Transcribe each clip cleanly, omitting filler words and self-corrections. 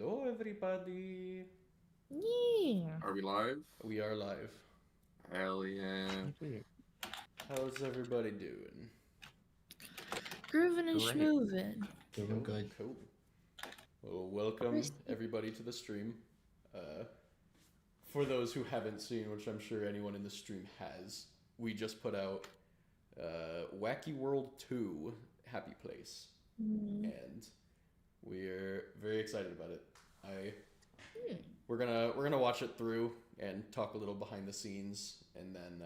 Hello, everybody. Yeah. Are we live? We are live. Hell yeah. How's everybody doing? Grooving and Great. schmoovin'. Doing good. Cool. Well, welcome everybody to the stream. For those who haven't seen, which I'm sure anyone in the stream has, we just put out Wacky World 2 Happy Place. And we're very excited about it. We're gonna watch it through and talk a little behind the scenes, and then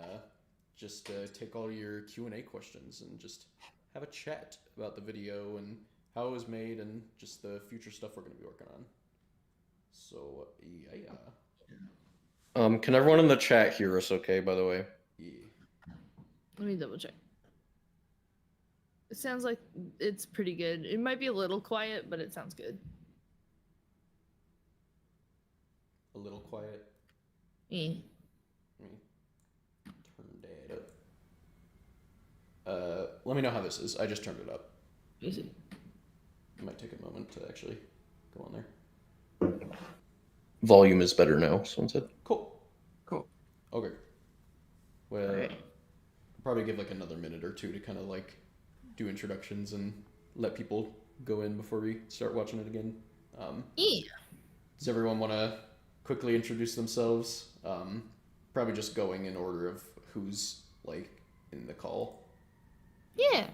just take all your Q&A questions and just have a chat about the video and how it was made and just the future stuff we're gonna be working on. So yeah. Can everyone in the chat hear us okay, by the way? Yeah. Let me double check. It sounds like it's pretty good. It might be a little quiet, but it sounds good. A little quiet. Yeah. Let me turn that up. Let me know how this is. I just turned it up. Easy. It might take a moment to actually go on there. Volume is better now, someone said. Cool. Okay. Well, Alright. probably give like another minute or two to kind of like do introductions and let people go in before we start watching it again. Yeah. Does everyone want to quickly introduce themselves? Probably just going in order of who's like in the call. Yeah.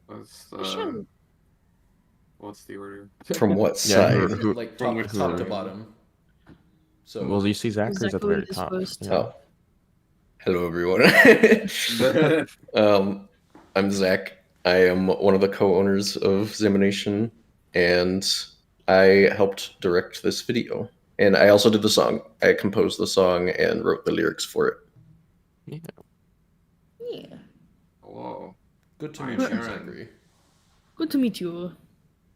What's the order? From what Yeah, side? who- Like from top, which top to side? bottom. So Well, you see Zachary's at the very Zachary is top. first. Yeah. Oh. Hello, everyone. I'm Zach. I am one of the co-owners of ZAMination, and I helped direct this video. And I also did the song. I composed the song and wrote the lyrics for it. Yeah. Yeah. Hello. Good to I'm meet you, Aaron. Zachary. Good to meet you.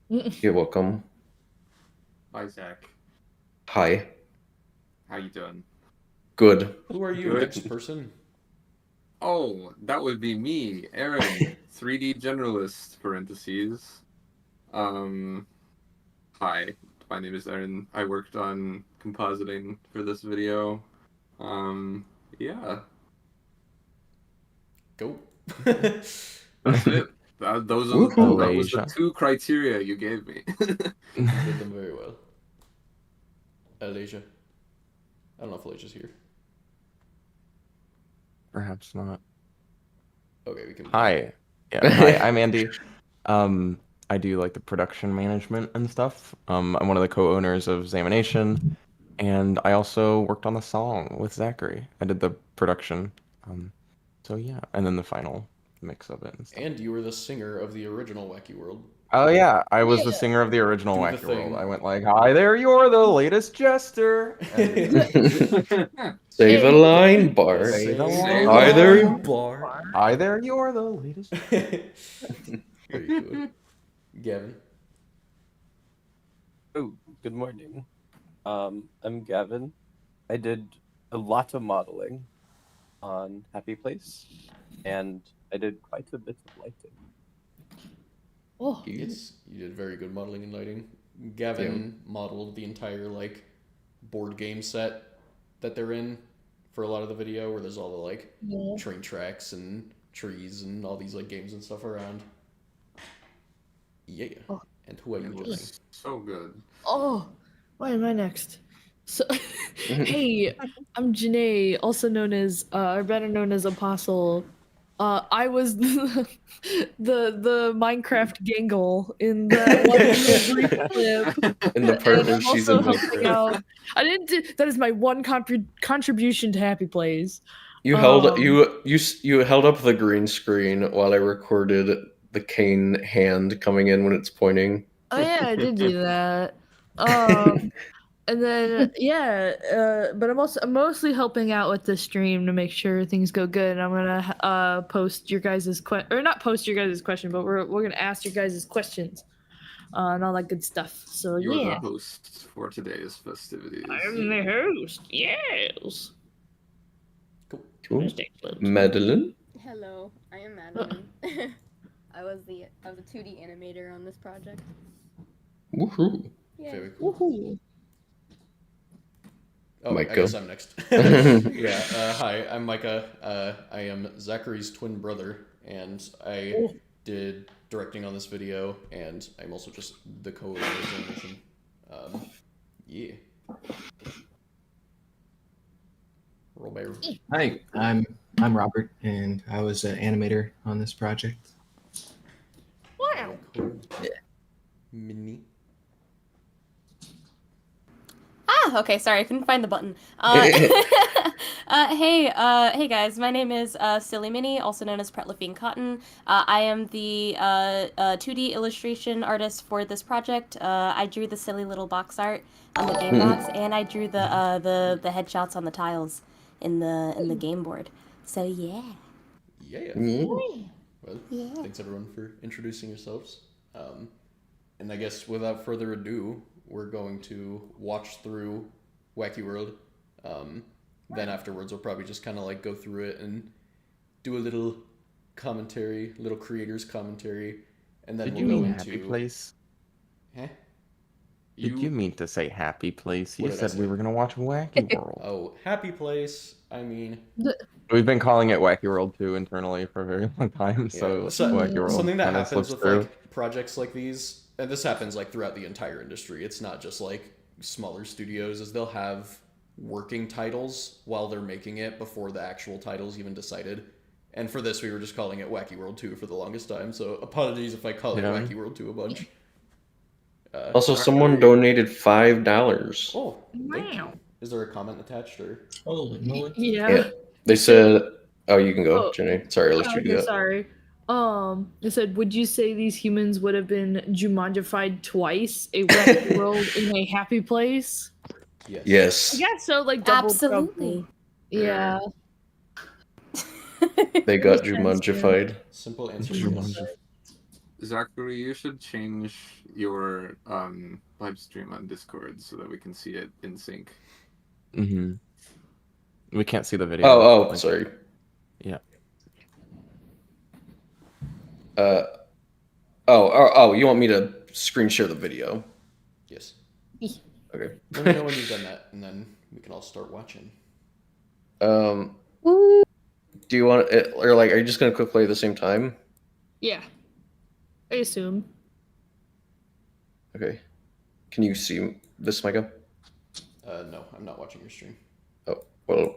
You're welcome. Hi, Zach. Hi. How you doing? Good. Who are you, Good. next person? Oh, that would be me, Aaron, 3D generalist, parentheses. Hi, my name is Aaron. I worked on compositing for this video. Yeah, Go. that's it. That was Woohoo. the two criteria you gave me. You did them very well. Alasia. I don't know if Alasia's here. Perhaps not. Okay, we can. Hi. Yeah. Hi, I'm Andy. I do like the production management and stuff. I'm one of the co-owners of ZAMination, and I also worked on the song with Zachary. I did the production. So yeah, and then the final mix of it and stuff. And you were the singer of the original Wacky World. Oh yeah, I was the Yeah. singer of the original Do the Wacky World. thing. I went like, "Hi there, you're the latest jester." And Save a line, bar. Say the Say line. Hi there, line. bar. Hi there, you're the latest. Very good. Gavin. Oh, good morning. I'm Gavin. I did a lot of modeling on Happy Place, and I did quite a bit of lighting. Oh. You did very good modeling and lighting. Gavin modeled the entire like board game set that they're in for a lot of the video, where there's all the like train tracks and trees and all these like games and stuff around. Yeah. Oh. And who are you It doing? looks so good. Oh. Why am I next? So, hey, I'm Janae, also known as, or better known as Apostle. I was the Minecraft Gangle in that one little brief clip. In the part And where I'm she's also in helping out. I didn't do, that is my one contribution to Happy Plays. You held up the green screen while I recorded the cane hand coming in when it's pointing. Oh yeah, I did do that. And then but I'm mostly helping out with the stream to make sure things go good. I'm gonna post your guys' or not post your guys' question, but we're gonna ask your guys' questions and all that good stuff. So You're yeah, the host for today's festivities. I'm the host. Yes. Cool. That's excellent. Madeline. Hello, I am Madeline. I was a 2D animator on this project. Woohoo. Yeah. Very cool. Woohoo. Oh, I Micah. guess I'm next. Yeah. Hi, I'm Micah. I am Zachary's twin brother, and I did directing on this video, and I'm also just the co-owner of ZAMination. Yeah. Roll by. Hi, I'm Robert, and I was an animator on this project. Wow. Cool. Yeah. Mini. Okay, sorry, I couldn't find the button. Hey guys, my name is Silly Minnie, also known as Pret Lafine Cotton. I am the 2D illustration artist for this project. I drew the silly little box art on the game box, and I drew the headshots on the tiles in the game board. So yeah. Yeah. Mm. Well, thanks everyone for introducing yourselves. And I guess without further ado, we're going to watch through Wacky World. Then afterwards, we'll probably just kind of like go through it and do a little commentary, little creators commentary, and then Did we'll you go mean into. Happy Place? Huh? Did you mean to say Happy Place? You What did I said we say? were gonna watch Wacky World. Oh, Happy Place. I mean, We've been calling it Wacky World 2 internally for a very long time, so yeah. Wacky World Something that kinda happens slips with through. like projects like these, and this happens like throughout the entire industry. It's not just like smaller studios, is they'll have working titles while they're making it before the actual title's even decided. And for this, we were just calling it Wacky World 2 for the longest time. So apologies if I call it Yeah. Wacky World 2 a bunch. Also, someone donated $5. Oh, thank you. Wow. Is there a comment attached or? Holy moly! Yeah. Yeah. They said, "Oh, you can go, Oh. Jenny. Sorry, I let you do Okay, that." sorry. It said, would you say these humans would have been Jumanjified twice? A wacky world in a happy place? Yes. Yes, I guess so, like double. Absolutely. Yeah. they got Makes sense, Jumanjified. Simple answer is yes. Zachary, you should change your live stream on Discord so that we can see it in sync. Mm-hmm. We can't see the video. Oh, Like, sorry. Yeah. Oh, you want me to screen share the video? Yes. Okay. Let me know when you've done that, and then we can all start watching. Do you want it, or like, are you just gonna quick play at the same time? Yeah. I assume. Okay. Can you see this, Micah? No, I'm not watching your stream. Oh, well,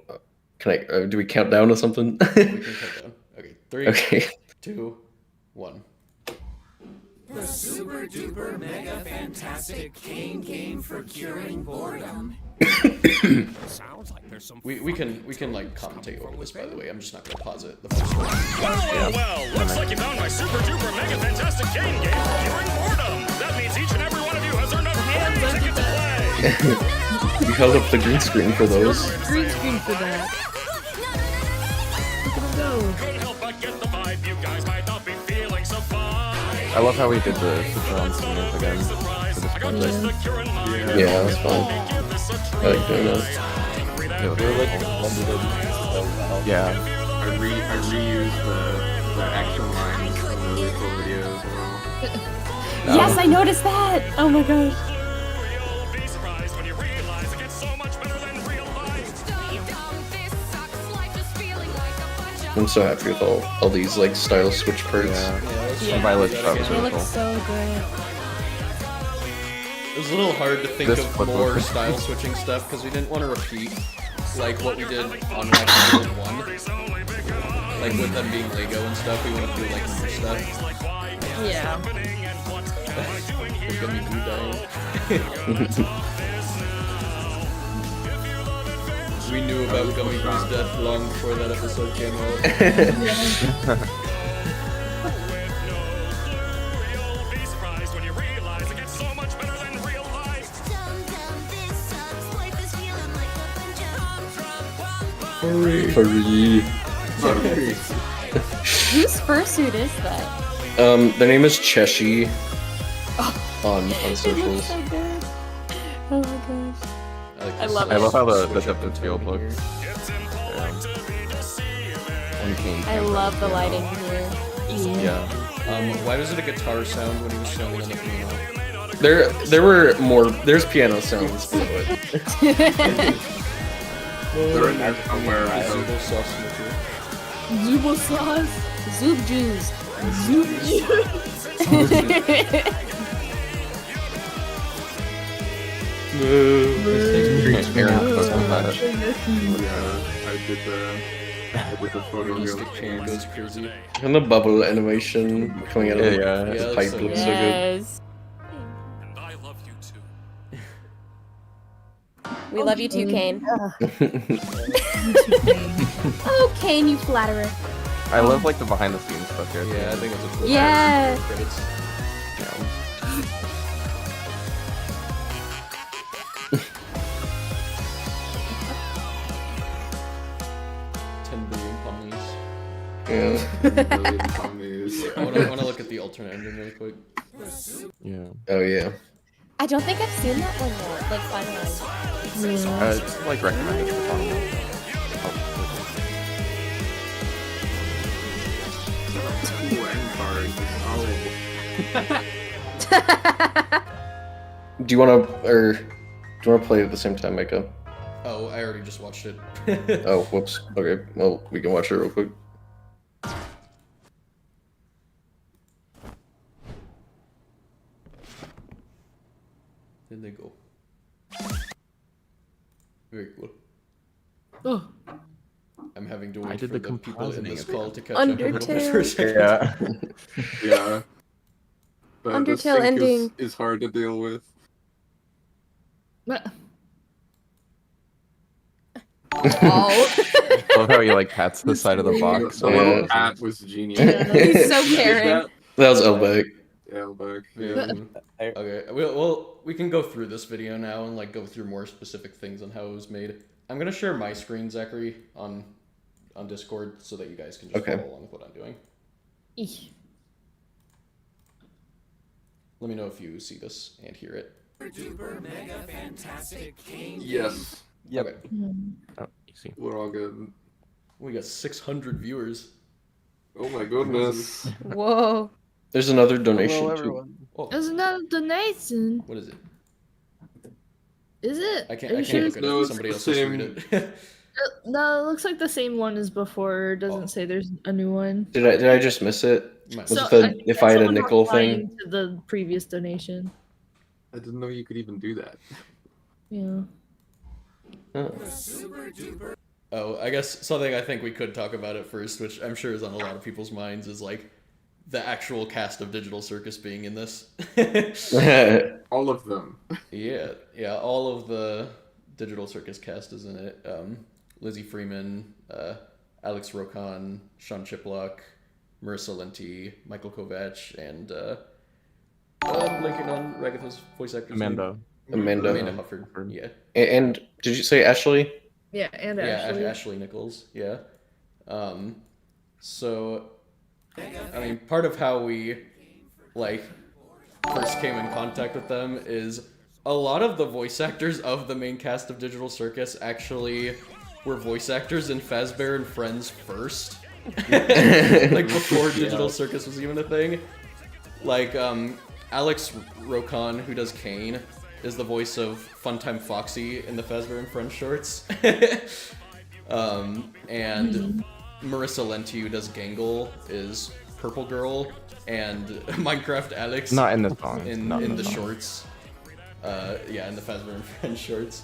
can I? Do we count down or something? We can cut down. Okay, 3, Okay. 2, 1. The super duper mega fantastic cane game for curing boredom. Sounds like there's some. We can like commentate over this, by the way. I'm just not gonna pause it the first one. Well, looks like you found my super duper mega fantastic cane game for curing boredom. That means each and every one of you has earned a free ticket to play. You held up the green screen for those. Green screen for that. Look at him go. Couldn't help but get the vibe. You guys might not be feeling so fine. I love how we did the John singers again for this I got project. just the cure in mind. Yeah, that's fun. Give this a I try. like doing that. We're like blended in so well. Yeah. I reused the action lines from the really cool videos as well. Yes, I noticed that. Oh my gosh. You'll be surprised when you realize it gets so much better than real life. I'm so happy with all these like style switch parts. Yeah. And Violet's shot was They really look cool. so good. It was a little hard to think This of flip more over. style switching stuff because we didn't want to repeat like what we did on Wacky World 1. Like with them being Lego and stuff, we want to do like new stuff. Yeah. The gummy glue dying. We knew about Gummy Glue's death long before that episode came out. You'll be surprised when you realize it gets so much better than real life. Furry. Whose fursuit is that? Their name is Cheshi. On It looks socials. so good. Oh my gosh. Like I this love I love how the switch up depth of the field tone looks. here. I love the lighting here. Yeah. Why was it a guitar sound when he was sounding on the piano? There were more. There's piano sounds below it. They're in there somewhere. I hope. Zubo sauce smoker. Zubo sauce. Zoop juice. Zoop juice. Yeah, I did the photo real Stick chain goes crazy. And the bubble animation coming out of Yeah, the yeah. pipe So looks Yes. And I love you too. We love you too, Kane. so good. Oh, Kane, you flatterer. I love like the behind the scenes stuff here. Yeah, I think it's a cool Yeah. credits. Yeah. 10 billion pummies. Yeah. Million commies. I want to look at the alternate ending really quick. Yeah. Oh yeah. I don't think I've seen that one yet, like finalized. It's like recommended at the bottom. Cool end card. Oh. Do you want to play it at the same time, Micah? Oh, I already just watched it. Oh, whoops. Okay, well, we can watch it real quick. Then they go. Very cool. Oh. I'm having to I wait did for the the people in compositing this of it. call to catch up a little bit for a Undertale. second. Yeah. Yeah. But the Undertale sync ending. is hard to deal with. Oh. I love how he like pats the side of the box. The Yeah. little cat was genius. He's so Did you caring. get That was Elbeck. that? Yeah, like, Yeah. I- Okay. Well, we can go through this video now and like go through more specific things on how it was made. I'm gonna share my screen, Zachary, on Discord so that you guys can just Okay. follow along with what I'm doing. Eesh. Let me know if you see this and hear it. yes, Yep. Okay. Oh, easy. we're all good. We got 600 viewers. Oh my goodness. Whoa. There's another donation Hello, too. everyone. Oh, There's another donation. what is it? Is it? I can't. Are I you can't sure look at No, it. it's Somebody the else has to same. read it. No, it looks like the same one as before. It doesn't Oh. say there's a new one. Did I just miss it? Might- Was it the think if that's I had a someone nickel replying thing? to the previous donation. I didn't know you could even do that. Yeah. Oh. Oh, I guess something I think we could talk about at first, which I'm sure is on a lot of people's minds, is like the actual cast of Digital Circus being in this. All of them. Yeah, all of the Digital Circus cast is in it. Lizzie Freeman, Alex Rokan, Sean Chiplock, Marissa Lenti, Michael Kovac, and I'm blanking on Ragatha's voice actor's Amanda. Amanda. Amanda Hufford. Yeah. And did you say Ashley? Yeah, and Yeah, Ashley. Ashley Nichols. Yeah. So, I mean, part of how we like first came in contact with them is a lot of the voice actors of the main cast of Digital Circus actually were voice actors in Fazbear and Friends first, like before Digital Circus was even a thing. Like Alex Rokan, who does Kane, is the voice of Funtime Foxy in the Fazbear and Friends shorts. And Marissa Lenti, who does Gangle, is Purple Girl, and Minecraft Alex Not in the song. in Not the song. shorts. Yeah, in the Fazbear and Friends shorts.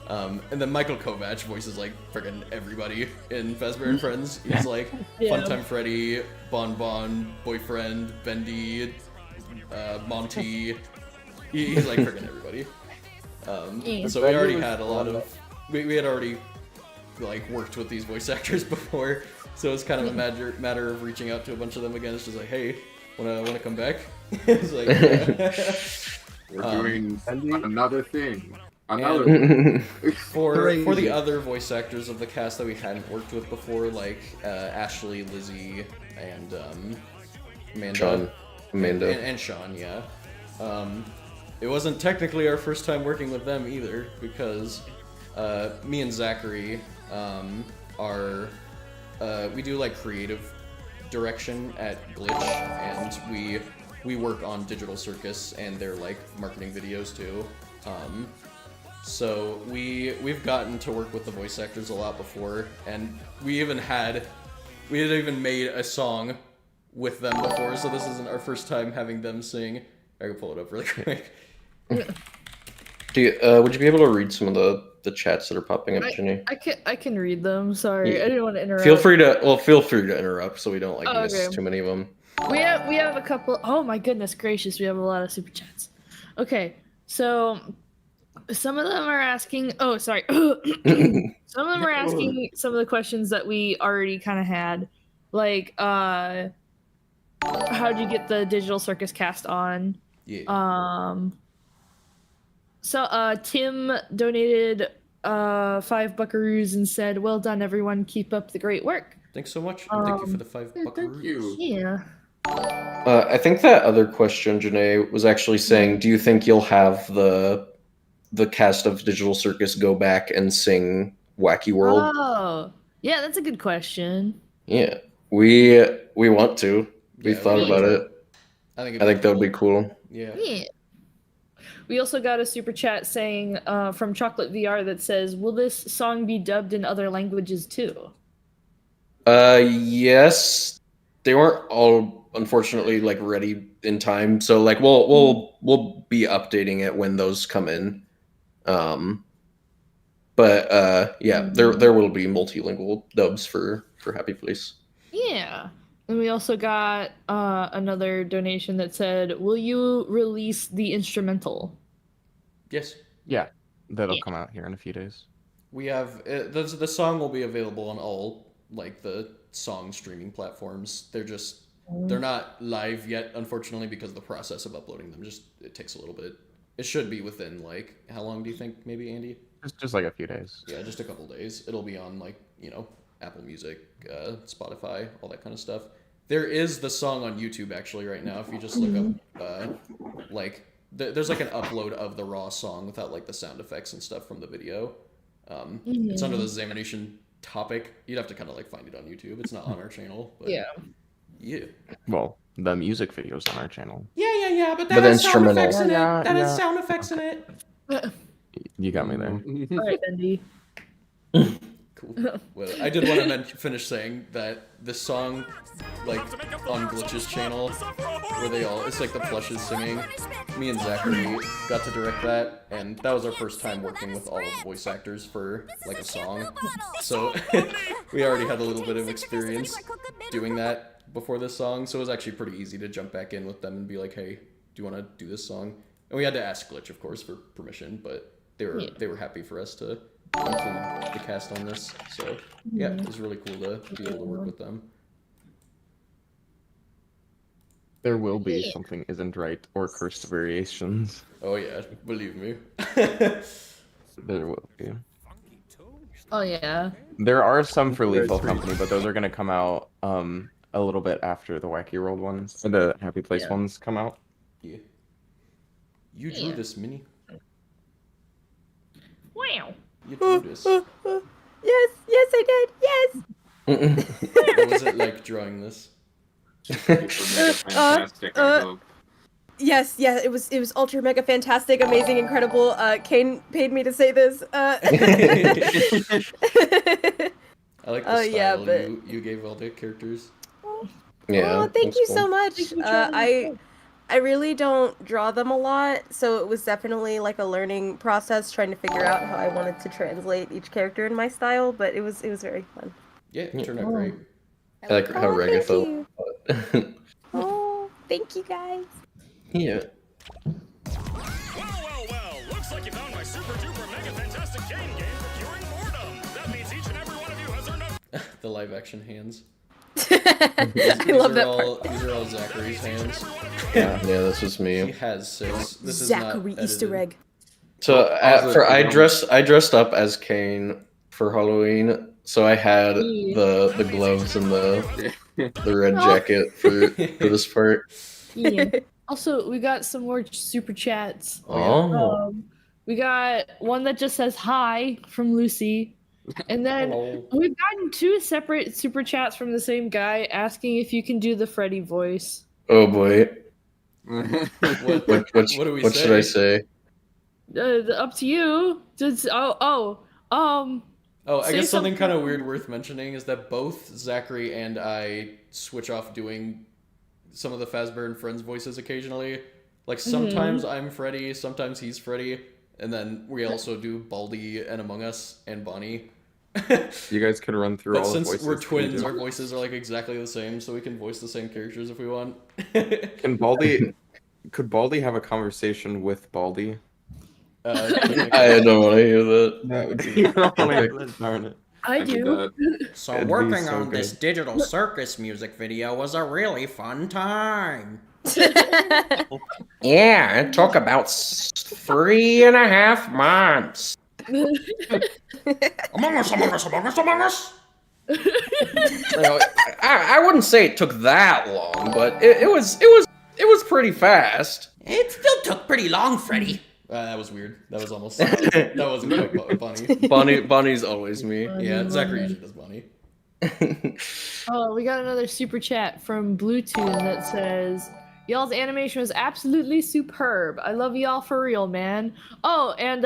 And then Michael Kovac voices like friggin' everybody in Fazbear and Friends. He's like Yeah. Funtime Freddy, Bon Bon, Boyfriend, Bendy, Monty. He's like friggin' everybody. Yeah. So we already had a lot of. We had already like worked with these voice actors before, so it's kind of a matter of reaching out to a bunch of them again. It's just like, hey, wanna come back? It's like, We're Um, doing another thing. Another for the Crazy. other voice actors of the cast that we hadn't worked with before, like Ashley, Lizzie, and Amanda. Sean. Amanda. And Sean, yeah. It wasn't technically our first time working with them either, because me and Zachary we do like creative direction at Glitch, and we we work on Digital Circus and their like marketing videos too. So we've gotten to work with the voice actors a lot before, and we had even made a song with them before. So this isn't our first time having them sing. I can pull it up really quick. Would you be able to read some of the chats that are popping up, Ginny? I can read them. Sorry, Yeah. I didn't want to interrupt. Feel free to interrupt so we don't like miss too many of them. We have a couple. Oh my goodness gracious, we have a lot of super chats. Okay, so some of them are asking. Oh, sorry. Some of them are asking some of the questions that we already kind of had, like how'd you get the Digital Circus cast on? Yeah. So Tim donated 5 buckaroos and said, "Well done, everyone. Keep up the great work." Thanks so much. And thank you for the 5 buckaroos. Thank you. Yeah. I think that other question, Janae, was actually saying, do you think you'll have the cast of Digital Circus go back and sing Wacky World? Oh, yeah, that's a good question. Yeah, we want to. We Yeah, thought about it. I think that would be cool. Yeah. Yeah. We also got a super chat saying from Chocolate VR that says, "Will this song be dubbed in other languages too?" Yes. They weren't all unfortunately like ready in time, so like we'll be updating it when those come in. But yeah, there will be multilingual dubs for Happy Place. Yeah. And we also got another donation that said, "Will you release the instrumental?" Yes. Yeah, that'll come out here in a few days. We have the song will be available on all like the song streaming platforms. They're not live yet, unfortunately, because the process of uploading them it takes a little bit. It should be within like how long do you think, maybe, Andy? Just like a few days. Yeah, just a couple days. It'll be on like Apple Music, Spotify, all that kind of stuff. There is the song on YouTube actually right now. If you just look up there's like an upload of the raw song without like the sound effects and stuff from the video. It's under the ZAMination topic. You'd have to kind of like find it on YouTube. It's not on our channel. But yeah. Well, the music video's on our channel. Yeah. But But that has sound instrumental. effects in it. Yeah, That has yeah. sound effects in it. You got me there. All right, Bendy. Cool. Well, I did want to finish saying that this song, like on Glitch's channel, where it's like the plushes singing. Me and Zachary got to direct that, and that was our first time working with all of the voice actors for like a song. So we already had a little bit of experience doing that before this song, so it was actually pretty easy to jump back in with them and be like, "Hey, do you want to do this song?" And we had to ask Glitch, of course, for permission, but they were happy for us to include the cast on this. So yeah, it was really cool to be able to work with them. There will be something isn't right or cursed variations. Oh yeah, believe me. There will be. Oh yeah. There are some for Lethal Company, but those are gonna come out a little bit after the Wacky World ones, or the Happy Place ones come out. Yeah. You drew this, Minnie. Wow. You drew this. Yes, I did. Yes. What was it like drawing this? Fantastic, I hope. Yes, it was ultra mega fantastic, amazing, incredible. Kane paid me to say this. I like the style you gave all the characters. Yeah. Oh, thank you cool. so much. I really don't draw them a lot, so it was definitely like a learning process trying to figure out how I wanted to translate each character in my style, but it was very fun. Yeah, it turned out great. I like how Rega thank felt. you. Oh, thank you guys. Yeah. Well, looks like you found my super duper mega fantastic game during boredom. That means each and every one of you has earned a The live action hands. I love that part. These are all Zachary's hands. Yeah, this was He me. has 6. This is Zachary not Easter edited. egg. So I dressed up as Kane for Halloween. So I had the gloves and the red jacket for this part. Yeah. Also, we got some more super chats. Oh. We got one that just says hi from Lucy. And then we've gotten 2 separate super chats from the same guy asking if you can do the Freddy voice. Oh boy. What What do we should I say? Up to you. Just Oh, I Say guess something something. kind of weird worth mentioning is that both Zachary and I switch off doing some of the Fazbear and Friends voices occasionally. Like sometimes I'm Freddy, sometimes he's Freddy, and then we also do Baldi and Among Us and Bonnie. You guys could run through But all the since voices. we're Can you twins, do- our voices are like exactly the same, so we can voice the same characters if we want. Can Baldi? Could Baldi have a conversation with Baldi? I don't want to hear that. That would be be darn it. I do. So It'd be working so on this good. digital circus music video was a really fun time. Yeah, it took about 3.5 months. Among Us, Among Us, Among Us, Among Us! You know, I wouldn't say it took that long, but it was pretty fast. It still took pretty long, Freddy. That was weird. That was almost. That wasn't quite Bonnie. Bonnie's always me. Yeah, Zachary usually does Bonnie. Oh, we got another super chat from Bluetooth that says, "Y'all's animation was absolutely superb. I love y'all for real, man." Oh, and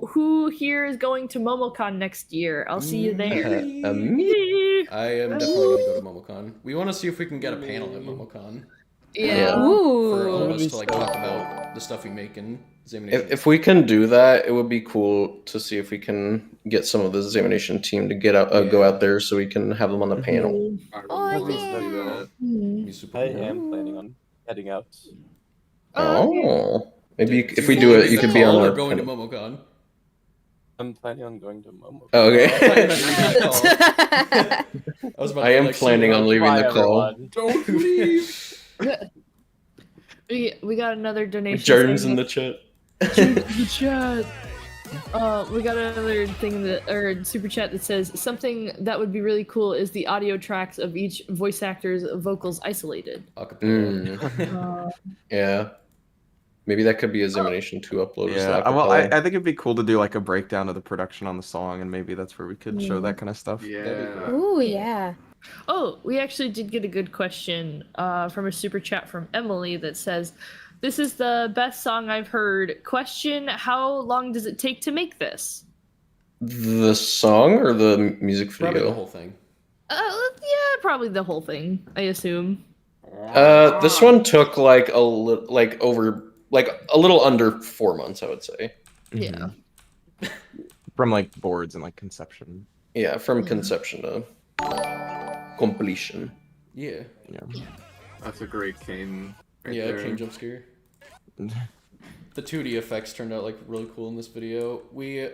who here is going to MomoCon next year? I'll see you there. Me. I am definitely gonna go to MomoCon. We want to see if we can get a panel at MomoCon. Yeah. For all of Ooh. us to like talk about the stuff we make in ZAMination. If we can do that, it would be cool to see if we can get some of the ZAMination team to go out there so we can have them on the panel. Oh, It'd be super I cool. am planning on heading out. Oh, maybe Dude, if we do it, you could be on or our going to panel. MomoCon. I'm planning on going to Momo. Oh, I thought you meant okay. leaving the call. I was about I to am like, planning on leaving the call. Don't leave. We got another donation. Jordan's saying in the chat. the chat. We got another super chat that says something that would be really cool is the audio tracks of each voice actor's vocals isolated. Acapella. Yeah. Maybe that could be a ZAMination 2 upload. as Yeah, the well, I acapella. think it'd be cool to do like a breakdown of the production on the song, and maybe that's where we could show that kind of stuff. Yeah. Ooh, yeah. Oh, we actually did get a good question from a super chat from Emily that says, "This is the best song I've heard. Question, how long does it take to make this?" The song or the music video? Probably the whole thing. Yeah, probably the whole thing, I assume. This one took like a little under 4 months, I would say. Yeah. From like boards and like conception. Yeah, from conception to completion. Yeah. Yeah. That's a great cane. Right Yeah, there. King jump scare. The 2D effects turned out like really cool in this video. We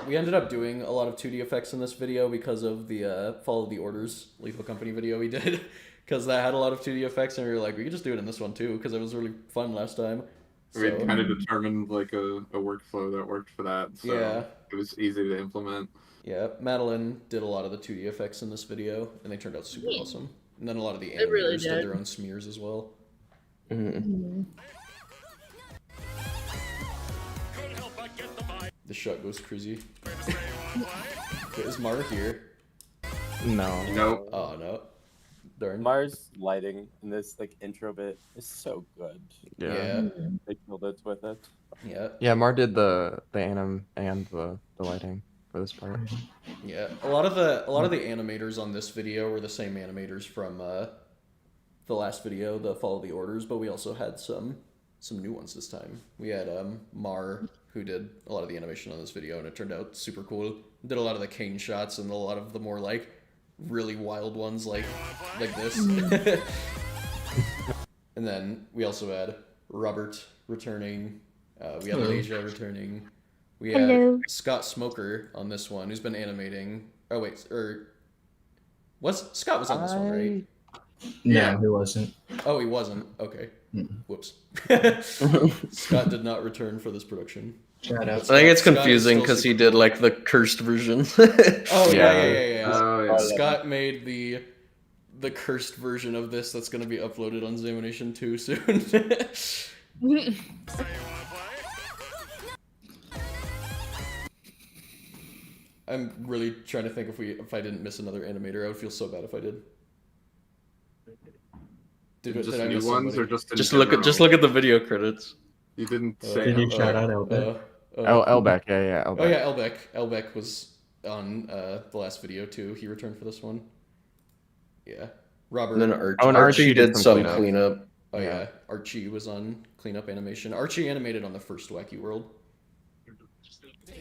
ended up doing a lot of 2D effects in this video because of the Follow the Orders Lethal Company video we did, because that had a lot of 2D effects, and we were like, we could just do it in this one too, because it was really fun last time. We had So- kind of determined like a workflow that worked for that, so Yeah. it was easy to implement. Yeah, Madeline did a lot of the 2D effects in this video, and they turned out super awesome. And then a lot of the They really animators did did. their own smears as well. The shot goes crazy. Is Mara here? No. Nope. Oh no. Darn. Mars lighting in this like intro bit is so good. Yeah. They killed it with it. Yeah. Yeah, Mar did the anim and the lighting for this part. Yeah. A lot of the animators on this video were the same animators from the last video, the Follow the Orders, but we also had some new ones this time. We had Mar, who did a lot of the animation on this video, and it turned out super cool. Did a lot of the cane shots and a lot of the more like really wild ones like this. And then we also had Robert returning. We had Leisha returning. We had Hello. Scott Smoker on this one, who's been animating. Oh wait, Scott was on this one, right? No, he wasn't. Oh, he wasn't. Okay. Whoops. Scott did not return for this production. Shout out. I think it's Scott is confusing still because he super did cool. like the cursed version. Oh Yeah. yeah. Oh, yeah. Scott made the cursed version of this that's gonna be uploaded on ZAMination 2 soon. I'm really trying to think if I didn't miss another animator. I would feel so bad if I did. Just did I new miss ones somebody? or just in Just general? look at the video credits. You didn't say. Did you shout out Elbit? Elbeck, yeah, Elbeck. Oh yeah, Elbeck. Elbeck was on the last video too. He returned for this one. Yeah. Robert. And then and Archie did some cleanup. Oh yeah, Archie was on cleanup animation. Archie animated on the first Wacky World.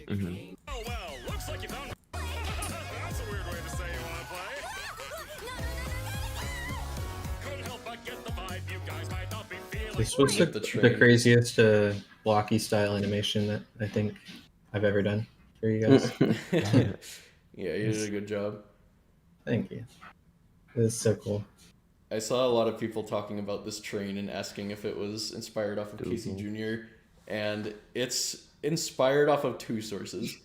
Mm-hmm. Oh well, looks like you found. That's a weird way to say you wanna play. Couldn't help but get the vibe. You guys might not be feeling. This was Get the the train. craziest blocky style animation that I think I've ever done for you guys. Yeah, you did a good job. Thank you. It was so cool. I saw a lot of people talking about this train and asking if it was inspired off of Casey Jr. And it's inspired off of two sources.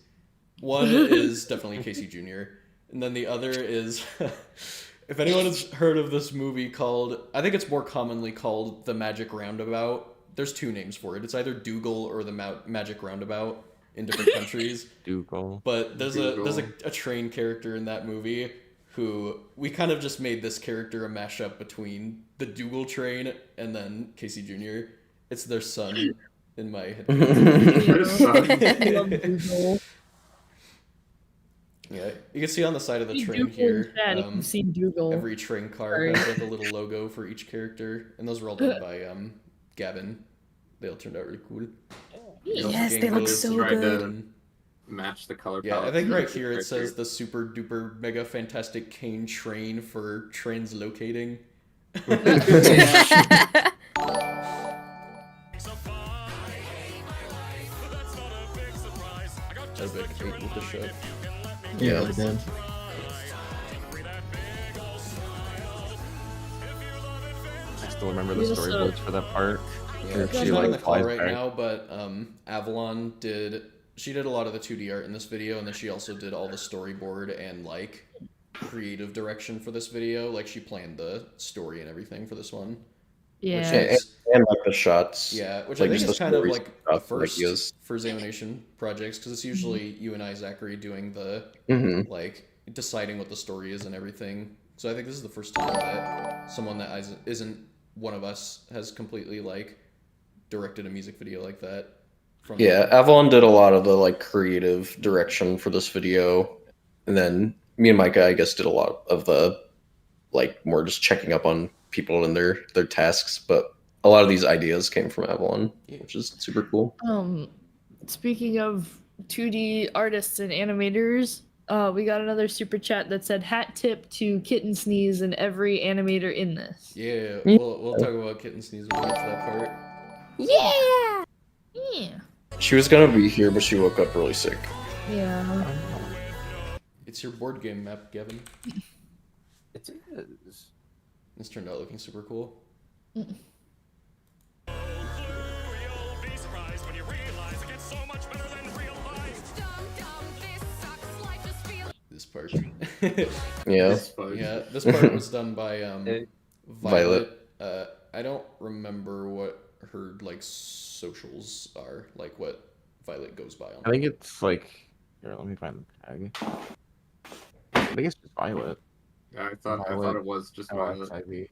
One is definitely Casey Jr. And then the other is, if anyone has heard of this movie called, I think it's more commonly called The Magic Roundabout. There's two names for it. It's either Dougal or The Magic Roundabout in different countries. Dougal. But there's a train character in that movie who we kind of just made this character a mashup between the Dougal train and then Casey Jr. It's their son in my head. Yeah, you can see on the side of the train here. Every train car has like a little logo for each character, and those were all done by Gavin. They all turned out really cool. Yes, they look so good. Match the color Yeah, palette. I think right here it says the super duper mega fantastic cane train for translocating. I bet hate with the show. Yeah, it did. I still remember the storyboards for that part. Yeah, She, she's not in like, the call flies right back. now, but Avalon did a lot of the 2D art in this video, and then she also did all the storyboard and like creative direction for this video. Like she planned the story and everything for this one. Yeah. And like the shots. Yeah, which like, I think just is the kind of stories like and a stuff, like, first yes. for ZAMination projects, because it's usually you and I, Zachary, doing the like deciding what the story is and everything. So I think this is the first time that someone that isn't one of us has completely like directed a music video like that. Yeah, Avalon did a lot of the like creative direction for this video, and then me and Micah, I guess, did a lot of the like more just checking up on people and their tasks. But a lot of these ideas came from Avalon, which is super cool. Speaking of 2D artists and animators, we got another super chat that said hat tip to Kitten Sneeze and every animator in this. Yeah, we'll talk about Kitten Sneeze when we get to that part. Yeah. Yeah. She was gonna be here, but she woke up really sick. Yeah. It's your board game map, Gavin. It is. This turned out looking super cool. You'll be surprised when you realize it gets so much better than real life. This part. Yeah. Yeah, this part was done by Violet. I don't remember what her like socials are, like what Violet goes by on. I think it's like, here, let me find the tag. I think it's just Violet. Yeah, I thought it was just Violet. LXIV.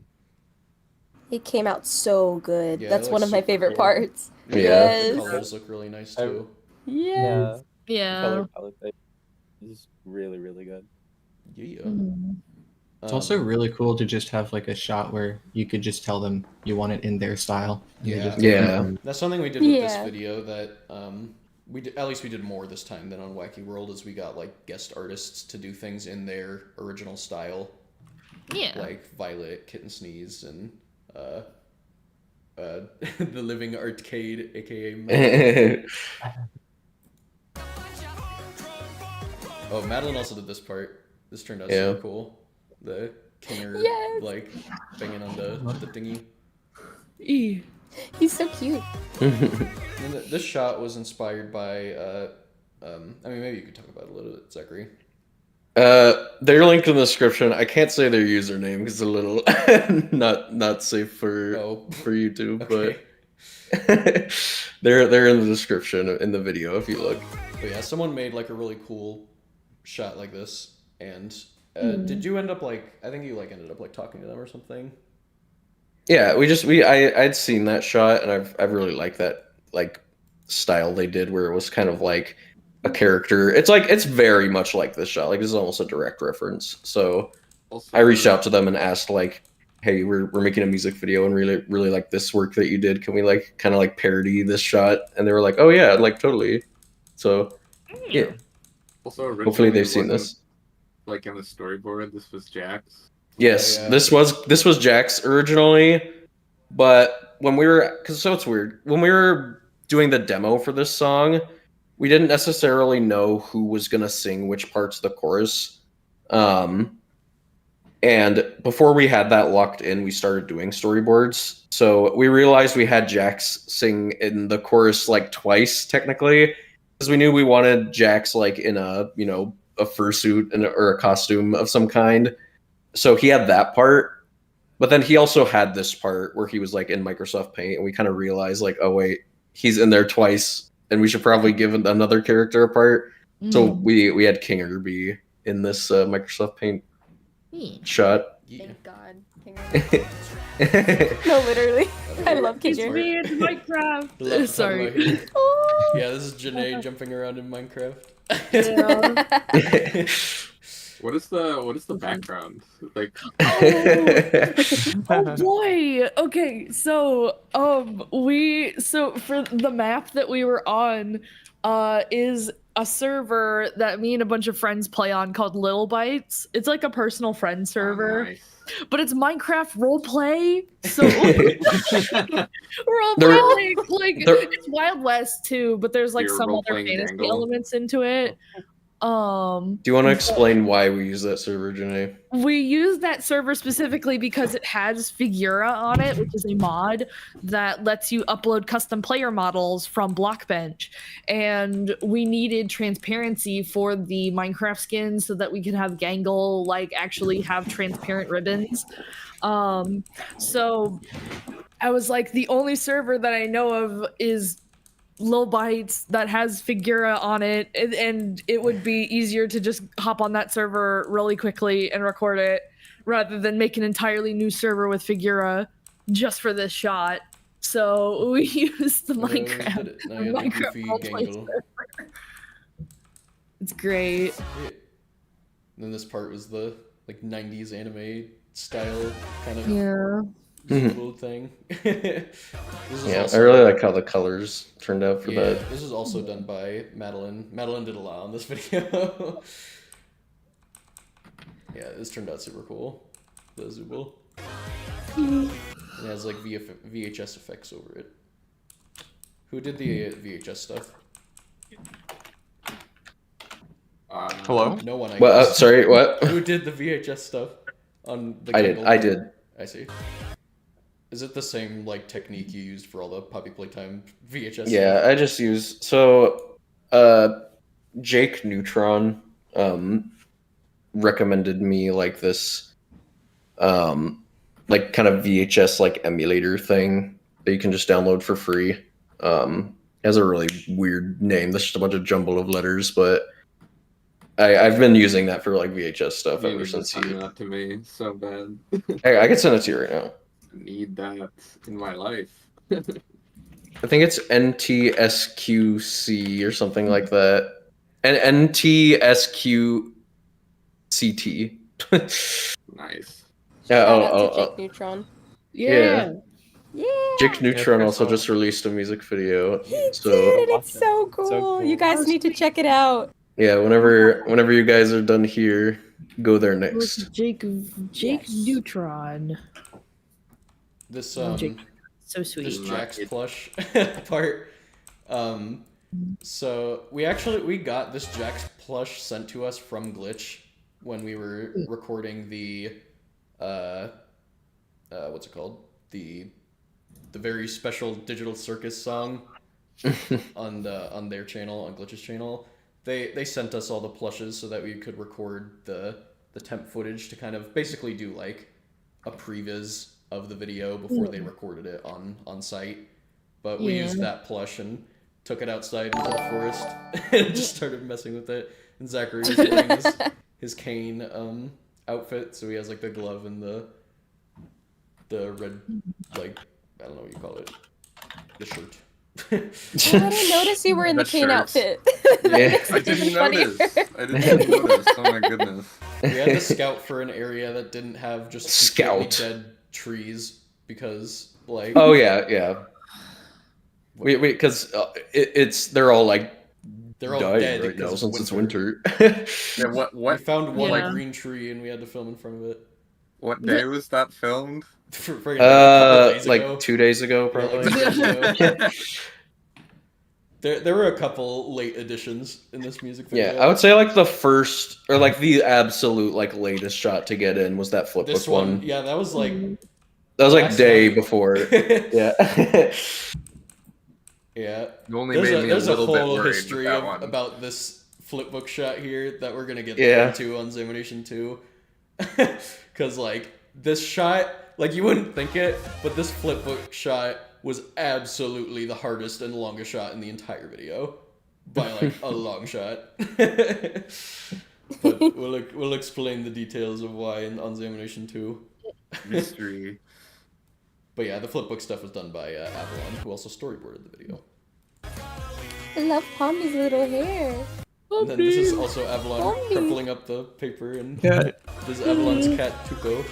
It came out so good. Yeah, That's it one looks of my super favorite cool. parts. Yeah. The Yes. colors look really nice too. Yes. Yeah. Color palette is really, really good. Yeah. It's also really cool to just have like a shot where you could just tell them you want it in their style. You Yeah. just- Yeah. That's something we did with this Yeah. video that we did, at least we did more this time than on Wacky World, is we got like guest artists to do things in their original style, Yeah. like Violet, Kitten Sneeze, and the Living Arcade, aka Madeline. Oh, Madeline also did this part. This turned out Yeah. super cool. The Kinger Yes. like banging on the thingy. E. He's so cute. And this shot was inspired by, I mean, maybe you could talk about it a little bit, Zachary. They're linked in the description. I can't say their username because it's a little not safe for YouTube, Okay. but they're in the description in the video if you look. But yeah, someone made like a really cool shot like this, and did you end up like? I think you like ended up like talking to them or something. Yeah, I'd seen that shot, and I've really liked that like style they did, where it was kind of like a character. It's very much like this shot. Like this is almost a direct reference. So Also, I reached out to them and asked like, hey, we're making a music video and really like this work that you did. Can we like kind of like parody this shot? And they were like, oh yeah, like totally. So yeah, Also, originally, hopefully they've it seen wasn't, this. like in the storyboard, this was Jax. Yes, Yeah. this was Jax originally, but when we were so it's weird when we were doing the demo for this song, we didn't necessarily know who was gonna sing which parts of the chorus. And before we had that locked in, we started doing storyboards. So we realized we had Jax sing in the chorus like twice technically, because we knew we wanted Jax like in a a fursuit or a costume of some kind. So he had that part, but then he also had this part where he was like in Microsoft Paint, and we kind of realized like, oh wait, he's in there twice, and we should probably give another character a part. So we had Kinger be in this Microsoft Paint shot. Yeah. Thank God. No, literally. I love It's Kinger. me, it's Minecraft. Love to talk Sorry. about him. Oh. Yeah, this is Janae jumping around in Minecraft. Yeah. What is the background? Like, Oh boy. Okay, so for the map that we were on is a server that me and a bunch of friends play on called Little Bites. It's like a personal friend server. nice. But it's Minecraft roleplay. So roleplay like it's Wild West too, but there's like You're some other role-playing fantasy Dangle? elements into it. Do you want to explain why we use that server, Janae? We use that server specifically because it has Figura on it, which is a mod that lets you upload custom player models from Blockbench. And we needed transparency for the Minecraft skins so that we could have Gangle like actually have transparent ribbons. So I was like, the only server that I know of is Lil Bites that has Figura on it, and it would be easier to just hop on that server really quickly and record it rather than make an entirely new server with Figura just for this shot. So we used the Minecraft roleplay server. It's great. Yeah. And then this part was the like 90s anime style kind of little thing. Yeah, I really like how the colors turned out for that. This is also done by Madeline. Madeline did a lot on this video. Yeah, this turned out super cool. The Zooble. It has like VHS effects over it. Who did the VHS stuff? Hello? No one. I Well, guess. sorry, what? Who did the VHS stuff on the? I did. I see. Is it the same like technique you used for all the Poppy Playtime VHS? Yeah, I just use Jake Neutron recommended me like this like kind of VHS like emulator thing that you can just download for free. It has a really weird name. That's just a bunch of jumble of letters, but I've been using that for like VHS stuff You ever need to since send you. that to me so bad. I can send it to you right now. Need that in my life. I think it's NTSQC or something like that. And NTSQCT. Nice. Yeah, Shout out to Jake Neutron. Yeah. Yeah. Jake Neutron Yeah, also so- just released a music video. He So did, and it's so cool. So cool. You guys need to check it out. yeah, whenever you guys are done here, go there next. Jake Yes. Neutron. This Jake. So sweet. this Not Jax it. plush part. So we got this Jax plush sent to us from Glitch when we were recording the what's it called? The very special Digital Circus song on their channel, on Glitch's channel. They sent us all the plushes so that we could record the temp footage to kind of basically do like a previs of the video before they recorded it on site. But we used that plush and took it outside into the forest and just started messing with it. And Zachary was wearing his cane outfit, so he has like the glove and the the red, like, I don't know what you call it, the shirt. Oh, I didn't notice you were in the The Kane shirts. outfit. That Yeah. makes I it even didn't funnier. notice. I didn't even notice. Oh my goodness. We had to scout for an area that didn't have just completely Scout. dead trees because, like, Oh yeah. Wait, because they're all like they're all dying dead right now because since it's winter. winter. Yeah, what We found one Yeah. green tree and we had to film in front of it. what day was that filmed? For like a couple days ago. like 2 days ago, Yeah, like probably. 2 days ago. There were a couple late additions in this music video. Yeah, I would say like the first or like the absolute like latest shot to get in was that flipbook This one. yeah, that was like That was like last day night. before. Yeah. Yeah. You only made me a There's a little bit whole worried with history that one. about this flipbook shot here that we're gonna get Yeah. into on ZAMination 2. Cause like this shot, like you wouldn't think it, but this flipbook shot was absolutely the hardest and longest shot in the entire video. By like a long shot. But we'll explain the details of why on ZAMination 2. Mystery. But yeah, the flipbook stuff was done by Avalon, who also storyboarded the video. I love Pommy's little hair. And then this is also Avalon Poppy. crumpling up the paper, and Yeah. this is Avalon's cat Tuco.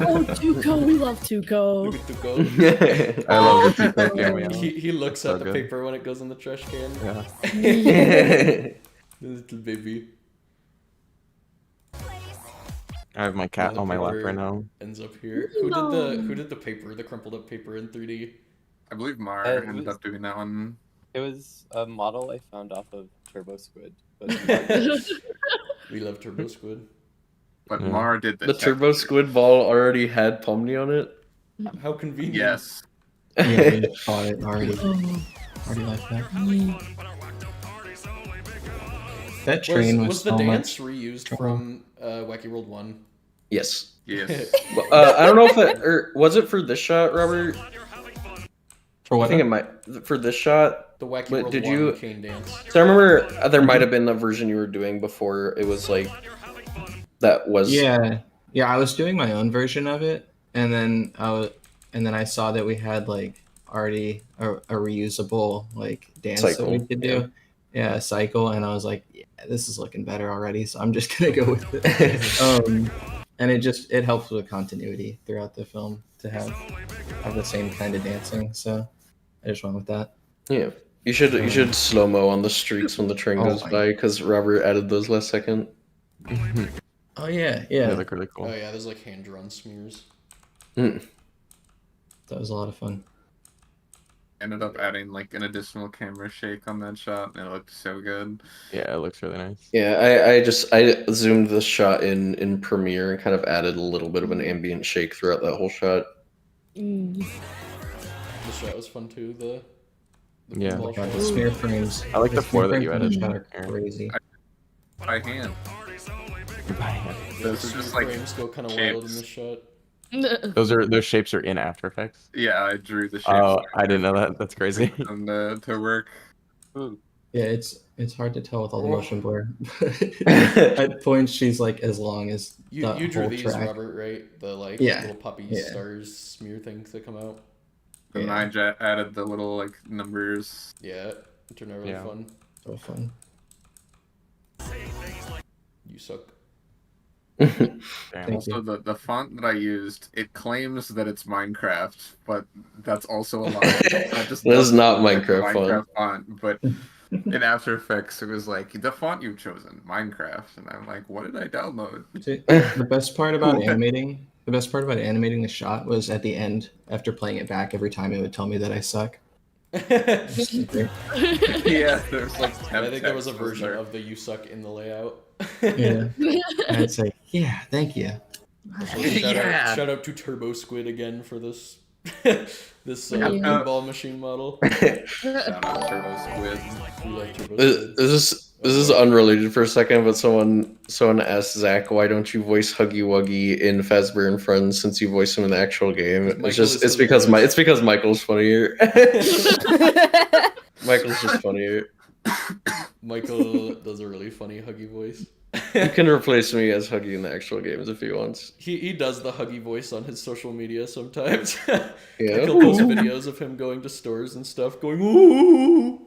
Oh, Tuco, we love Tuco. Look at Tuco. I love the Tuco cameo. He looks So at the good. paper when it goes in the trash can. Yeah. The little baby. I have my cat the on my lap paper right now. Ends up here. Who did the paper, the crumpled up paper in 3D? I believe Mar It ended was- up doing that one. It was a model I found off of Turbo Squid. But We love Turbo Squid. But Yeah. Mar did The turbo squid ball already had Pomni on it. How convenient. Yes. Yeah, we just bought it already. Oh, Already like that. That train Was was the so dance much. reused trouble. from Wacky World 1? Yes. Yes. I don't know if it or was it for this shot, Robert? For I what? think it might for this shot. The Wacky But World did 1 you- cane dance. So I remember there might have been a version you were doing before it was like that was Yeah, I was doing my own version of it, and then I saw that we had like already a reusable like dance that we Cycle, could do. Yeah, a cycle, and I was like, yeah, this is looking better already, so I'm just gonna go with it. And it helps with continuity throughout the film to have the same kind of dancing. So I just went with that. Yeah. You should slow mo on the streaks when the train Oh goes my- by because Robert added those last second. Oh yeah, They yeah, look really cool. Oh yeah, there's like hand drawn smears. that was a lot of fun. Ended up adding like an additional camera shake on that shot, and it looked so good. Yeah, it looks really nice. Yeah, I zoomed this shot in Premiere and kind of added a little bit of an ambient shake throughout that whole shot. The shot was fun too. The Yeah. ball God, shot. the smear frames. I like the smear four that you frames added. are Aaron. crazy. By hand. The This is smear just like frames go kind of wild in shapes. this shot. Those shapes are in After Effects. Yeah, I drew the shapes. Oh, I didn't know that. That's crazy. And to work. Ooh. Yeah, it's hard to tell with all the motion blur. At points, she's like as long as You the drew whole these, track. Robert, right? The like Yeah, little poppy yeah. stars smear things that come out. And Yeah. I added the little like numbers. Yeah, it turned out really Yeah. fun. So fun. You suck. Damn. Thank Also, you. the font that I used, it claims that it's Minecraft, but that's also a lie. I just That is not like the Minecraft font. But in After Effects, it was like the font you've chosen, Minecraft, and I'm like, what did I download? See, the best part about animating the shot was at the end, after playing it back, every time it would tell me that I suck. This is great. Yeah, there's like. And I think there was a text version there. of the you suck in the layout. Yeah. And I'd say, yeah, thank you. So Yeah. shout out to Turbo Squid again for this this Yeah. pinball machine model. Shout out Turbo Squid. We like Turbo This Squid. this is unrelated for a second, but someone asked Zach, why don't you voice Huggy Wuggy in Fazbear and Friends since you voice him in the actual game? Michael is It's because hilarious. it's because Michael's funnier. Michael's just funnier. Michael does a really funny huggy voice. You can replace me as Huggy in the actual games if he wants. He does the Huggy voice on his social media sometimes. Yeah. Like he'll post videos of him going to stores and stuff, going ooh.